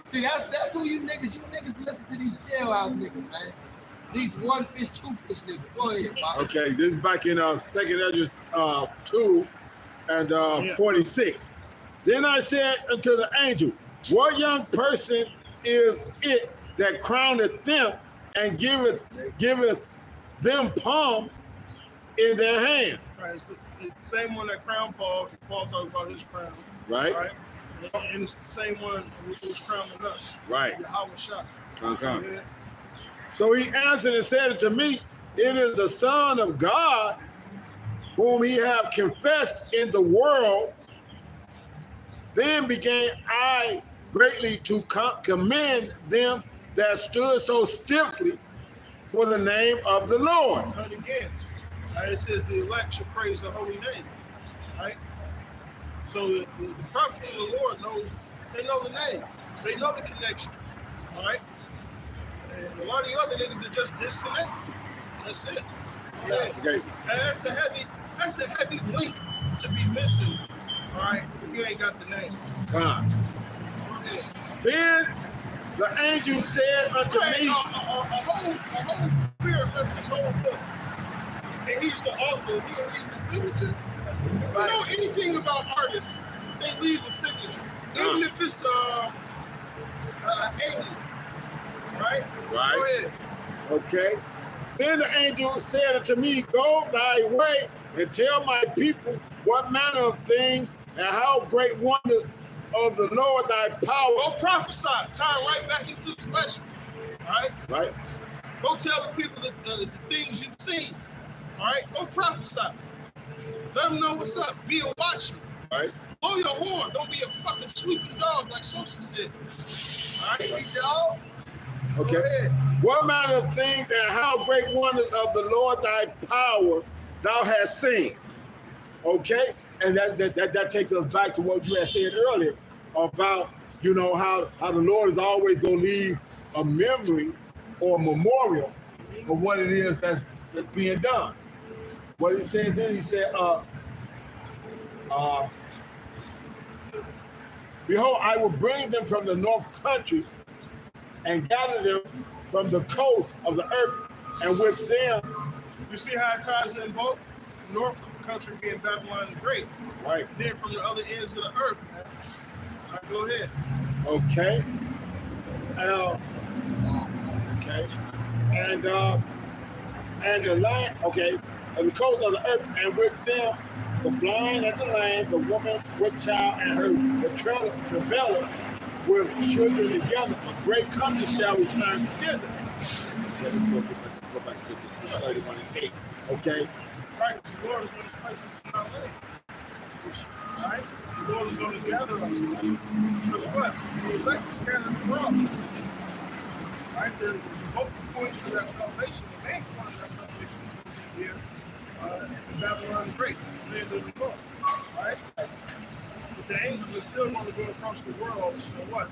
See, that's who you niggas listen to these jailhouse niggas, man. These one fish, two fish niggas. Go ahead, Bob. Okay, this is back in 2 Ezra 2 and 46. Then I said unto the angel, what young person is it that crowneth them and giveth them palms in their hands? Right, so it's the same one that crowned Paul. Paul talked about his crown. Right? And it's the same one who was crowning us. Right. Yahweh Shai. Okay. Yeah. So he answered and said unto me, it is the Son of God, whom he have confessed in the world. Then began I greatly to commend them that stood so stiffly for the name of the Lord. And again, it says the elect shall praise the holy name. Right? So the prophets of the Lord they know the name. They know the connection. All right? And a lot of the other niggas are just disconnected. That's it. Yeah. Okay. And that's a heavy link to be missing. All right, if you ain't got the name. Come. Yeah. Then the angel said unto me, A whole spirit of this whole book. And he's the author. He don't leave the signature. If you know anything about artists, they leave a signature. Even if it's aliens. Right? Right. Go ahead. okay. Then the angel said unto me, go thy way and tell my people what manner of things and how great wonders of the Lord thy power. Go prophesy. Tie right back into this lesson. All right? Right? Go tell the people the things you've seen. All right? Go prophesy. Let them know what's up. Be a watchman. Right? Blow your horn. Don't be a fucking sweeping dog like Sosa said. All right, big dog? Okay. Go ahead. What manner of things and how great wonders of the Lord thy power thou hast seen. Okay? And that takes us back to what you had said earlier about, you know, how the Lord is always going to leave a memory or a memorial of what it is that's being done. What he says is, he said, behold, I will bring them from the north country and gather them from the coast of the earth, and with them. You see how it ties in both? North country being Babylon the Great. Right. Then from the other ends of the earth, man. All right, go ahead. Okay. Okay. And the land, okay, and the coast of the earth, and with them the blind and the lame, the woman with child and her the travailer with children together, a great company shall return together. Okay, let's go back to this 31 and 8. Okay. Right, the Lord is going to place us in our way. All right? The Lord is going to gather us. Guess what? The elect is scattered abroad. All right? The focal point is that salvation, the main point of that salvation is here. Babylon the Great, land of the North. Right? But the angels are still going to go across the world and what?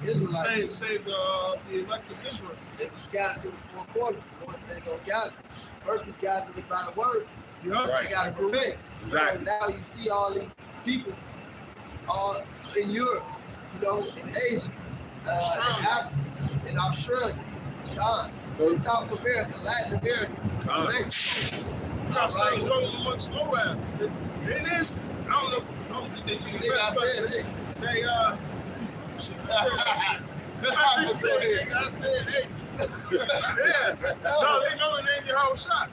Israelites, Save the elect of Israel. they were scattered to the four corners. The Lord said they're going to gather. First, he gathered them by the word. Yeah. They got to grow in. Exactly. So now you see all these people all in Europe, you know, in Asia, in Africa, in Australia, God, in South America, Latin America, Mexico. Now, so those amongst Moab. It is. I don't think they change. Nigga, I said it. They I said hey. Yeah. No, they know the name Yahushua.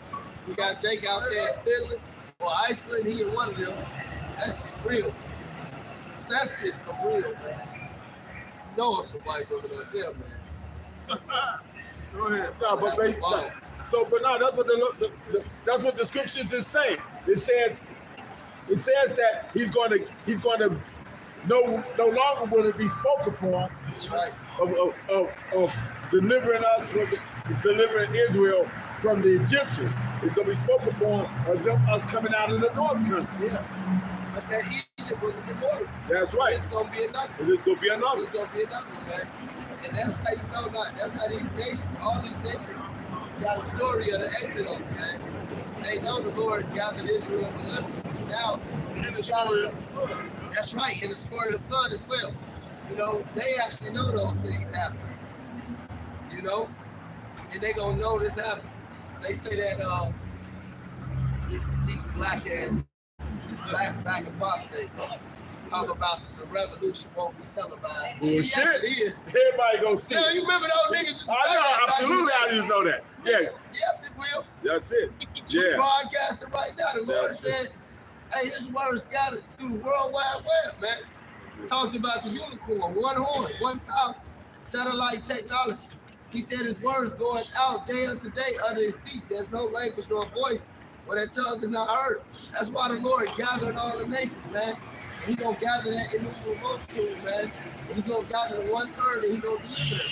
We got Jake out there in Finland or Iceland. He in one of them. That shit real. That shit's so real, man. You know some white women up there, man. Go ahead. No, but they, Wow. so, but no, that's what that's what the scriptures is saying. It says that he's going to no longer will it be spoken upon That's right. of delivering delivering Israel from the Egyptians. It's going to be spoken upon of them, us coming out of the north country. Yeah. But that Egypt was a memorial. That's right. It's gonna be another. It's going to be another. It's gonna be another one, man. And that's how you know that. That's how these nations, all these nations, got a story of the Exodus, man. They know the Lord gathered Israel and delivered. See now, he's gathered us. That's right, in the story of the flood as well. You know, they actually know those things happen. You know, and they gonna know this happened. They say that these black ass back in Pops Day talk about the revolution won't be televised. Bullshit. Yes, it is. Everybody go see. Yeah, it. you remember those niggas? Just I say know, that, absolutely. like, I just know that. Yeah, Yes, it will. that's it. We Yeah. broadcasting right now. The Lord That's said, hey, his word scattered through the World Wide Web, man. Talked about the unicorn, one horn, one power, satellite technology. He said his words going out day unto day under his speech. There's no language nor voice, or that tongue is not heard. That's why the Lord gathered all the nations, man. And he gonna gather that innumerable multitude, man. And he gonna gather the 1/3 and he gonna deliver them,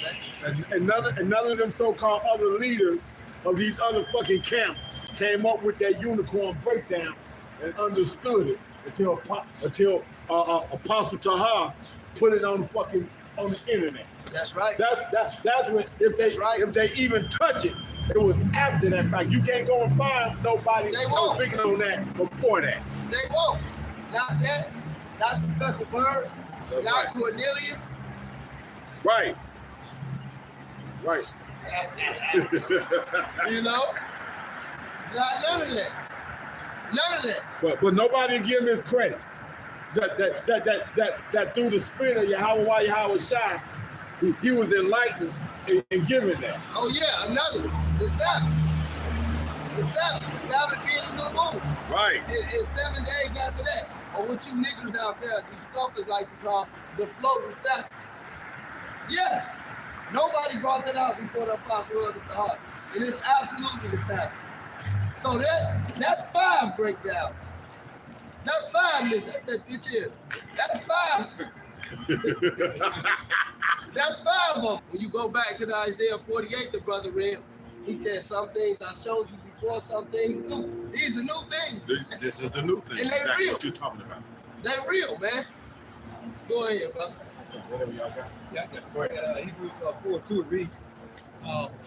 man. And none of them so-called other leaders of these other fucking camps came up with that unicorn breakdown and understood it until Apostle Tahar put it on the internet. That's right. That's when if they even touch it, it was after that fact. You can't go and find nobody They won't. speaking on that before that. They won't. Not that. Not the speckled birds. That's Not right. Cornelius. Right. Right. You know? Not none of that. None of that. But nobody give him his credit. That through the spirit of Yahweh Shai, he was enlightened and given that. Oh yeah, another one. The Sabbath. The Sabbath. The Sabbath being a new moon. Right. And 7 days after that. Or what you niggers out there, you scoffers like to call the floating Sabbath. Yes. Nobody brought that out before the apostle of the Tahar. And it's absolutely the Sabbath. So that's 5 breakdowns. That's 5 misses. That's that bitch here. That's 5. That's 5 of them. When you go back to the Isaiah 48, the brother read, he said, some things I showed you before, some things new. These are new things. This is the new thing. And they exactly real. what you're talking about. They're real, man. Go ahead, brother. Whatever y'all got. Yeah, yes, sir. Hebrews 4:2 it reads,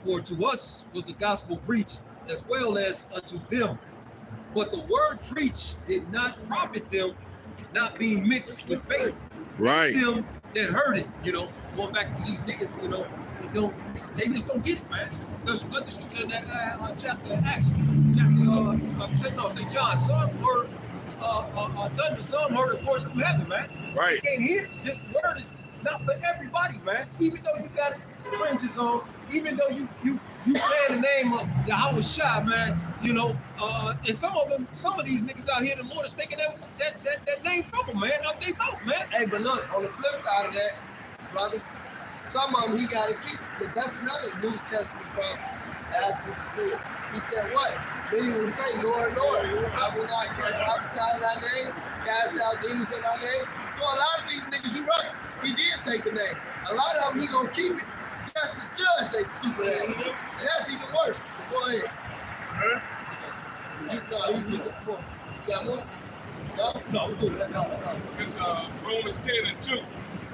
for to us was the gospel preached as well as unto them. But the word preached did not profit them, not being mixed with faith. Right. Them that heard it, you know, going back to these niggas, you know, they just don't get it, man. Let's go to that chapter Acts, St. John. Some heard thunder, some heard a voice from heaven, man. Right. They can't hear. This word is not for everybody, man. Even though you got fringes on, even though you say the name of Yahweh Shai, man, you know, and some of these niggas out here, the Lord is taking that name from them, man. Out they mouth, man. Hey, but look, on the flip side of that, brother, some of them he got to keep. Because that's another New Testament prophecy that has to be fulfilled. He said what? Then he will say, Lord, Lord, I will not prophesy in thy name, cast out demons in thy name. So a lot of these niggas, you right, he did take the name. A lot of them, he gonna keep it just to judge they stupid ass. And that's even worse. But go ahead. Huh? You got more? No? No, it's good. No. It's Romans 10 and 2.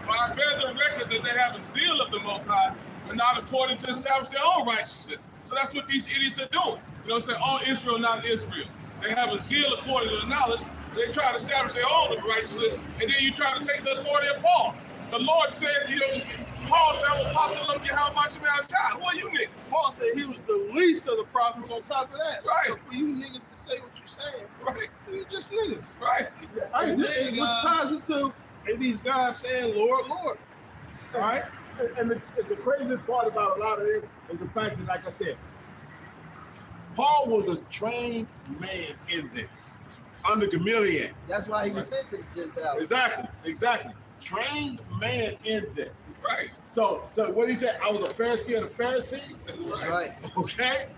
For I bear the record that they have a zeal of the Most High, but not according to establish their own righteousness. So that's what these idiots are doing. You know what I'm saying? All Israel, not Israel. They have a zeal according to the knowledge. They try to establish their own righteousness, and then you try to take the authority of Paul. The Lord said, you know, Paul said, I'm apostle of Yahweh Shai. Who are you niggas? Paul said he was the least of the prophets on top of that. Right. So for you niggas to say what you're saying, Right, you're just niggas. right. All right, which ties into these guys saying, Lord, Lord. All right? And the craziest part about a lot of this is the fact that, like I said, Paul was a trained man in this under Gamaliel. That's why he was sent to the Gentiles. Exactly. Trained man in this. Right. So what he said, I was a Pharisee of the Pharisees. That's right. Okay?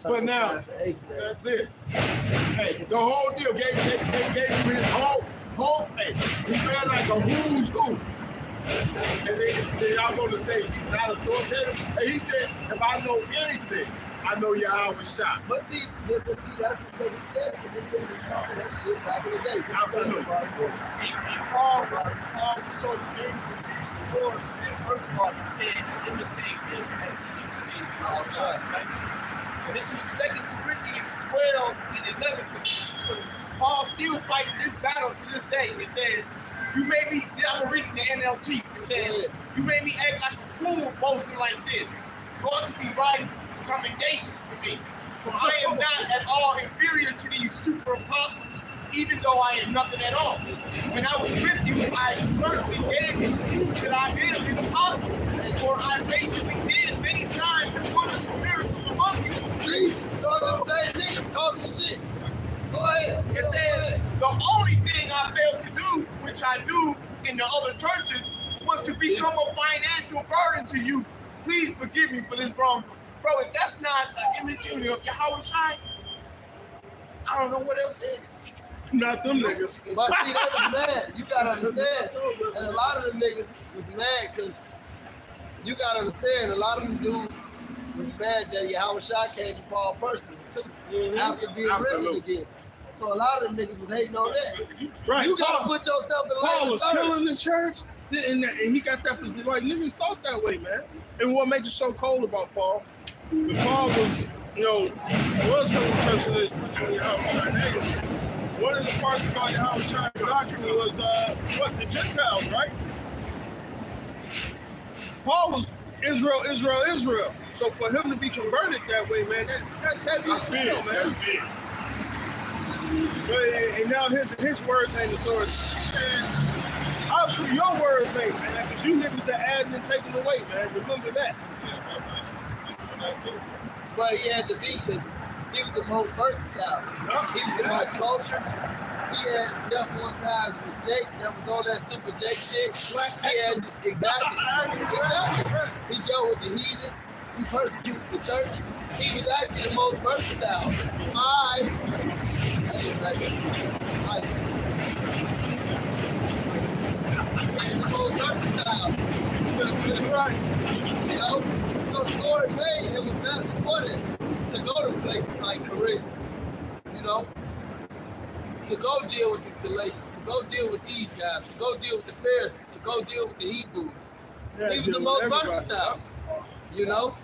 But now, that's it. Hey, the whole deal gave him his whole hey, he ran like a who's who. And then y'all going to say he's not authoritative. And he said, if I know anything, I know Yahweh Shai. But see, that's because he said it, because he was talking that shit back in the day. Absolutely. Paul was so genuine. Lord, first of all, he said to imitate him as he imitated Yahweh, right? This is 2 Corinthians 12 and 11, because Paul still fighting this battle to this day. It says, you made me, I'm reading the NLT, it says, you made me act like a fool boasting like this. You ought to be writing commendations for me, for I am not at all inferior to these super apostles, even though I am nothing at all. When I was with you, I certainly gave you proof that I am an apostle, for I patiently did many signs and wonders and miracles among you. See? So them same niggas talking shit. Go ahead. It says, the only thing I failed to do, which I do in the other churches, was to become a financial burden to you. Please forgive me for this wrong. Bro, if that's not an imitating of Yahweh Shai, I don't know what else is. Not them niggas. But see, they was mad. You gotta understand. And a lot of them niggas was mad because you gotta understand, a lot of them dudes was mad that Yahweh Shai came to Paul personally too, after being risen again. So a lot of them niggas was hating on that. Right. You gotta put yourself in Paul line was killing the church, and he got that position. Like, niggas thought that way, man. And what made you so cold about Paul? When Paul was, was coming to church and they was preaching Yahweh Shai. One of the parts about Yahweh Shai doctrine was, the Gentiles, right? Paul was Israel. So for him to be converted that way, man, that's heavy as hell, man. That's big. And now his words ain't authority. And obviously your words ain't, man, because you niggas are adding and taking away, man. Remember that. But he had to be, because he was the most versatile. He was the most cultured. He had dealt one times with Jake that was on that Super Jake shit. He had, exactly. He dealt with the heathens. He persecuted the church. He was actually the most versatile. He's the most versatile. Right. You know? So the Lord made him a vessel for them to go to places like Korea. You know? To go deal with the Galatians, to go deal with these guys, to go deal with the Pharisees, to go deal with the Hebrews. Yeah, He was the most versatile. You know?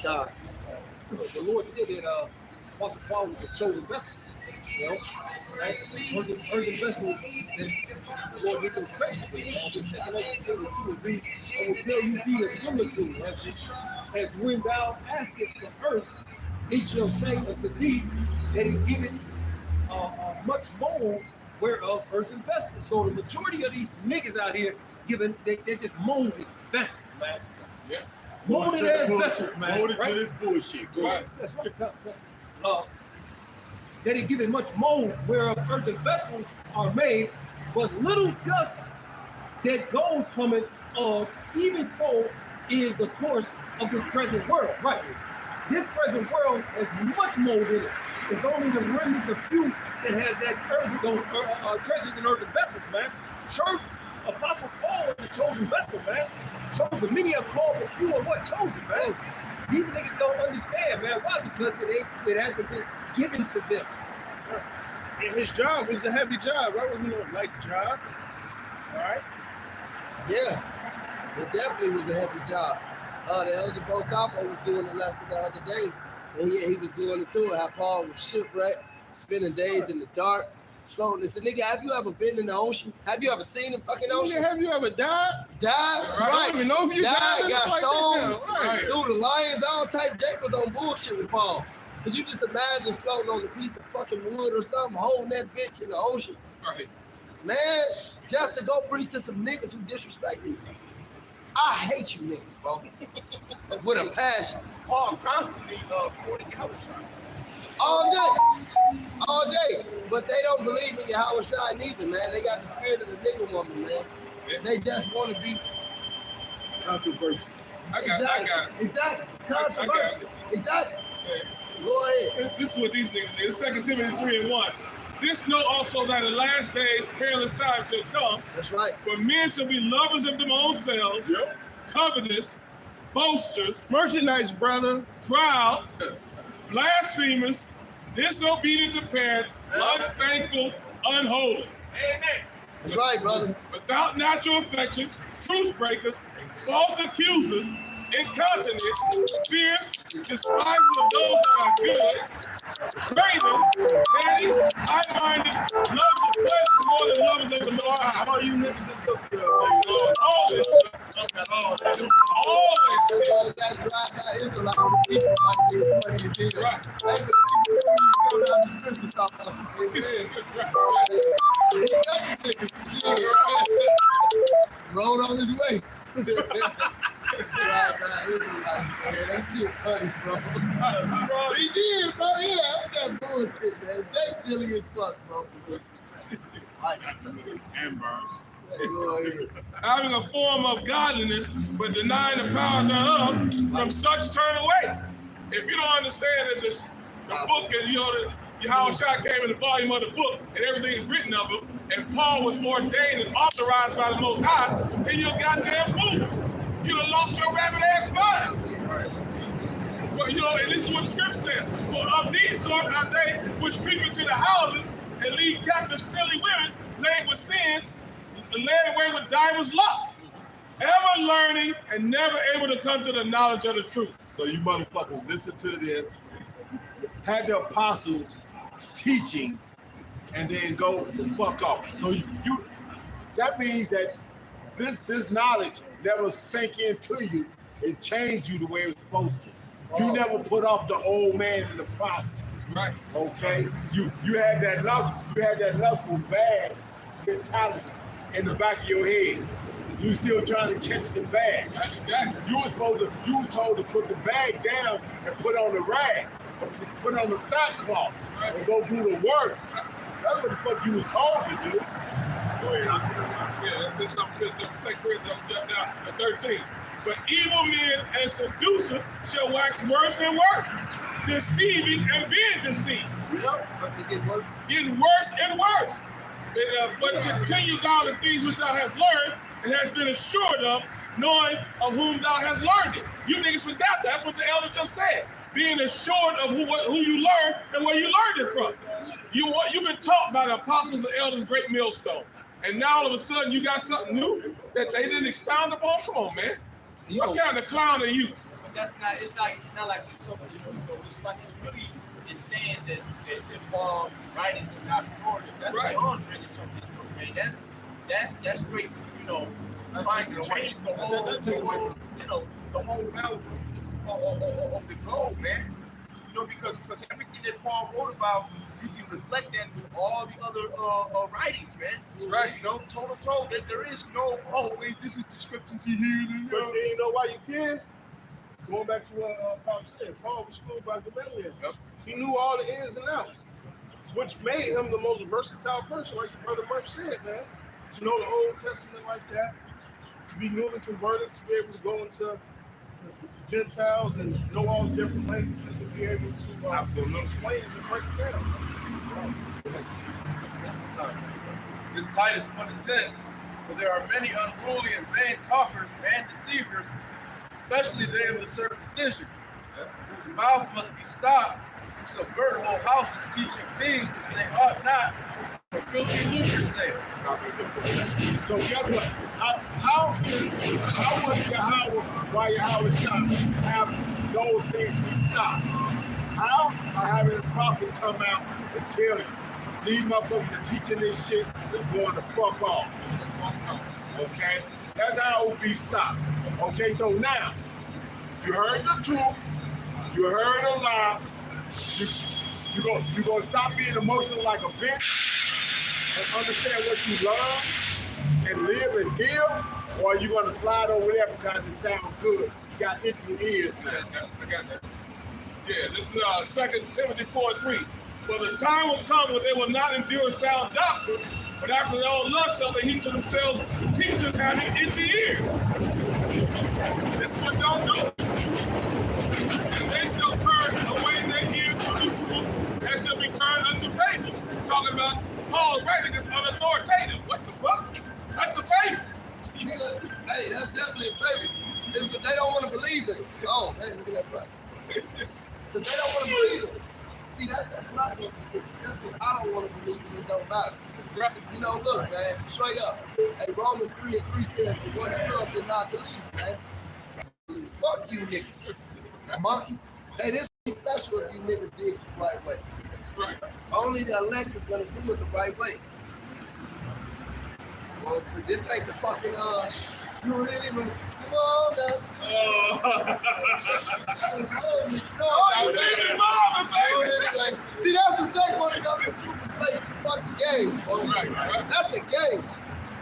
God. The Lord said that Apostle Paul was a chosen vessel. You know, right? Earthen vessels that the Lord gave them treasure with. The second Timothy 2 and 3, I will tell you be a similitude, as when thou askest for earth, he shall say unto thee that he giveth much mold whereof earthen vessels. So the majority of these niggas out here they're just molded vessels, man. Yeah. Molded as vessels, man. Molded right? to this bullshit. Go ahead. That's right. That he given much mold whereof earthen vessels are made, but little dust that gold cometh of, even so is the course of this present world. Right. This present world has much mold in it. It's only the remnant, the few that has that those treasures in earthen vessels, man. Church, Apostle Paul is a chosen vessel, man. Chosen. Many are called, but few are what? Chosen, man. These niggas don't understand, man. Why? Because it hasn't been given to them. And his job was a heavy job. That wasn't a light job. All right. Yeah, it definitely was a heavy job. The elder Bo Capo was doing the lesson the other day, and he was going into it how Paul was shipwrecked, spending days in the dark, floating. It's a nigga, have you ever been in the ocean? Have you ever seen the fucking ocean? Have you ever died? Died? I Right. don't even know if you died. Got Like stoned. that now. Right. Dude, the lions, all type. Jake was on bullshit with Paul. Could you just imagine floating on a piece of fucking wood or something, holding that bitch in the ocean? Right. Man, just to go preach to some niggas who disrespect me. I hate you niggas, bro. With a passion. Paul constantly quoting Yahushua. All day. But they don't believe in Yahweh Shai neither, man. They got the spirit of the nigga woman, man. They just want to be Controversial. I got it. Exactly. I got Controversial. Exactly. Yeah. Go ahead. This is what these niggas did. 2 Timothy 3:1. This know also that in the last days perilous times shall come. That's right. For men shall be lovers of their own selves, Yep. covetous, boasters, Merchandise, brother. proud, blasphemers, disobedient to parents, unthankful, unholy. Amen. That's right, brother. Without natural affections, truce breakers, false accusers, incontinent, fierce, despisers of those that are good, traitors, petty, high-minded, lovers of pleasure more than lovers of the Lord. All you niggas that took All this shit. All this shit. That drive-by Israelite with people like this, funny as hell. Right. Hey, but you go down the scripture stuff. Rolled on his way. Drive-by Israelites, man. That shit funny, bro. He did, bro. Yeah, that's that bullshit, man. Jake's silly as fuck, bro. Amber. Go ahead. Having a form of godliness, but denying the power thereof, from such turn away. If you don't understand that the book is, Yahweh Shai came in the volume of the book, and everything is written of him, and Paul was ordained and authorized by the Most High, then you're a goddamn fool. You done lost your rabbit ass mind. Well, and this is what the scripture says. For of these sort are they which creep into the houses and lead captive silly women, laden with sins, led away with divers lusts, ever learning and never able to come to the knowledge of the truth. So you motherfuckers listen to this, had the apostles' teachings, and then go the fuck off. So you that means that this knowledge never sank into you and changed you the way it's supposed to. You never put off the old man in the process. Right. Okay? You had that lustful bad mentality in the back of your head. You still trying to catch the bag. That's exactly. You was told to put the bag down and put on the rag, or put on the sackcloth, and go do the work. That's what the fuck you was told to do. Go ahead. Yeah, that's something. 2 Corinthians, I'm jump down to 13. But evil men and seducers shall wax worse and worse, deceiving and being deceived. Yep. But they get worse. Getting worse and worse. But continue thou the things which thou hast learned and hast been assured of, knowing of whom thou hast learned it. You niggas forgot that. That's what the elder just said. Being assured of who you learned and where you learned it from. You've been taught by the apostles and elders, great millstone. And now all of a sudden you got something new that they didn't expound upon? Come on, man. What kind of clown are you? But that's not. It's not like it's something. It's like it's really in saying that Paul writing to not recorded. That's Right. beyond bringing something new, man. That's great. Trying to change the whole realm of the globe, man. Because everything that Paul wrote about, you can reflect that with all the other writings, man. That's right. Toe to toe. That there is no, wait, this is descriptions he here. But you know why you can? Going back to what Paul said, Paul was schooled by Gamaliel. Yep. He knew all the ins and outs, which made him the most versatile person, like your brother Murph said, man. To know the Old Testament like that, to be newly converted, to be able to go into the Gentiles and know all the different languages and be able to explain it and break it down. This Titus 1:10, for there are many unruly and vain talkers and deceivers, especially they of the circumcision, whose mouth must be stopped, who subvert whole houses, teaching things which they ought not, for filthy lucre sake. So guess what? How was Yahweh, why Yahweh shot, have those things be stopped? How? By having the prophets come out and tell you, these motherfuckers are teaching this shit is going to fuck off. Okay? That's how it will be stopped. Okay, so now, you heard the truth, you heard a lie, you gonna stop being emotional like a bitch and understand what you learn and live and give, or are you gonna slide over there because it sounds good? You got itchy ears now. I got that. Yeah, this is 2 Timothy 4:3. For the time will come when they will not endure sound doctrine, but after their own lust shall they heap to themselves teachers having itchy ears. This is what y'all do. And they shall turn away their ears from the truth and shall be turned unto fables. Talking about Paul writing this unauthoritative. What the fuck? That's a fable. Hey, that's definitely a fable. It's that they don't want to believe it. Oh, man, look at that price. Because they don't want to believe it. See, that's not what you see. That's what I don't want to believe it. It don't matter. You know, look, man, straight up. Hey, Romans 3:3 says, the one son did not believe, man. Fuck you niggas. Monkey. Hey, this is special if you niggas did it the right way. That's right. Only the elect is going to do it the right way. Well, so this ain't the fucking, you really, come on now. See, that's what they want to come to truth and play fucking games. Right. That's a game.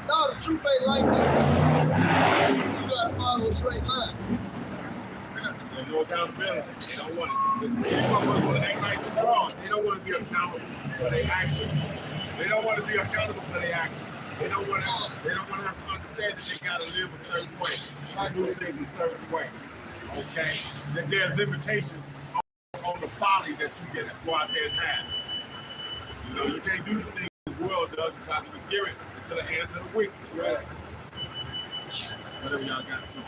No, the truth ain't like that. You gotta follow a straight line. There's no accountability. They don't want it. These motherfuckers want to act like the frauds. They don't want to be accountable for their actions. They don't want to be accountable for their actions. They don't want to have to understand that they gotta live a certain way. Do things a certain way. Okay? That there's limitations on the folly that you get go out there and have. You know, you can't do the things the world does because it was given into the hands of the wicked. Right? Whatever y'all got to do.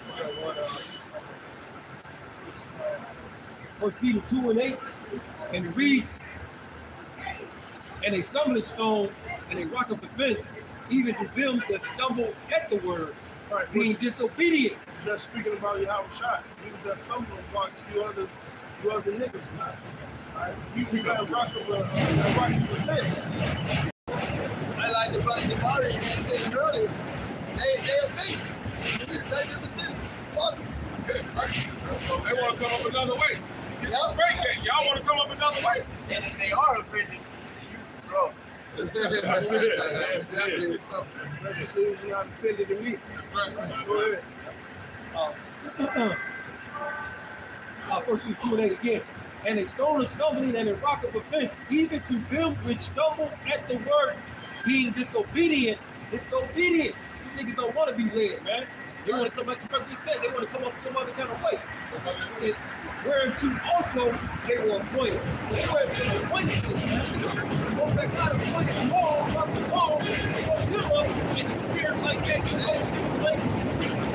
1 Peter 2:8, and it reads, and a stumbling stone and a rock of offense, even to them that stumble at the word, being disobedient. Just speaking about Yahweh shot. You just stumbling blocks, you other niggas. Right? You got a rock of offense. I like the brother Jabari said earlier. They a thing. They just a thing. Fuck them. So they want to come up another way. This is great that y'all want to come up another way. And if they are offended, you bro. That's it. Definitely. That's as soon as you're not offended to me. That's right. Go ahead. 1 Peter 2:8 again. And a stone of stumbling and a rock of offense, even to them which stumble at the word, being disobedient. Disobedient. These niggas don't want to be led, man. They want to come, like the brother just said, they want to come up with some other kind of way. Said, whereunto also they were appointed. So they were appointed, man. Most that God appointed Paul, Apostle Paul, rose him up in the spirit like that, you know, like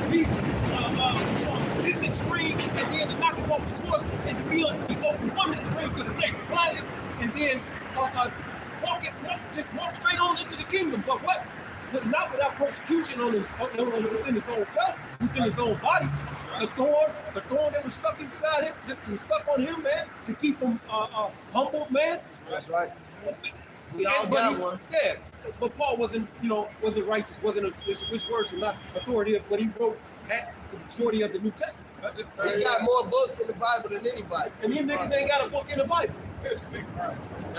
be this extreme, and then to knock him off his horse, and to be on to go from one extreme to the next planet, and then walk straight on into the kingdom. But what? But not without persecution within his own self, within his own body. The thorn that was stuck inside him, that was stuck on him, man, to keep him humbled, man. That's right. We all got one. Yeah, but Paul wasn't righteous, his words were not authoritative, but he wrote at the majority of the New Testament. He got more books in the Bible than anybody. And you niggas ain't got a book in the Bible. That's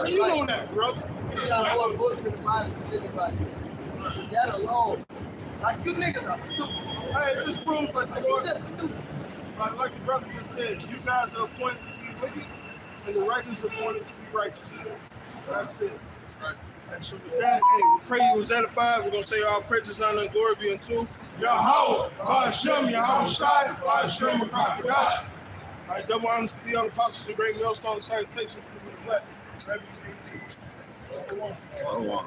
You right. on that, brother? He got more books in the Bible than anybody, man. That alone. Like, you niggas are stupid. Hey, it just proves like the Lord. That's stupid. Like the brother just said, you guys are appointed to be wicked, and the righteous are appointed to be righteous. That's it. And so with that, hey, we pray you was edified. We're gonna say all praises, honor, and glory be unto Yahweh, Hashem, Yahweh Shai, Hashem, Rakadash. All right, double honors to the other apostles, the great millstone salutation for the black. Shalom. Shalom.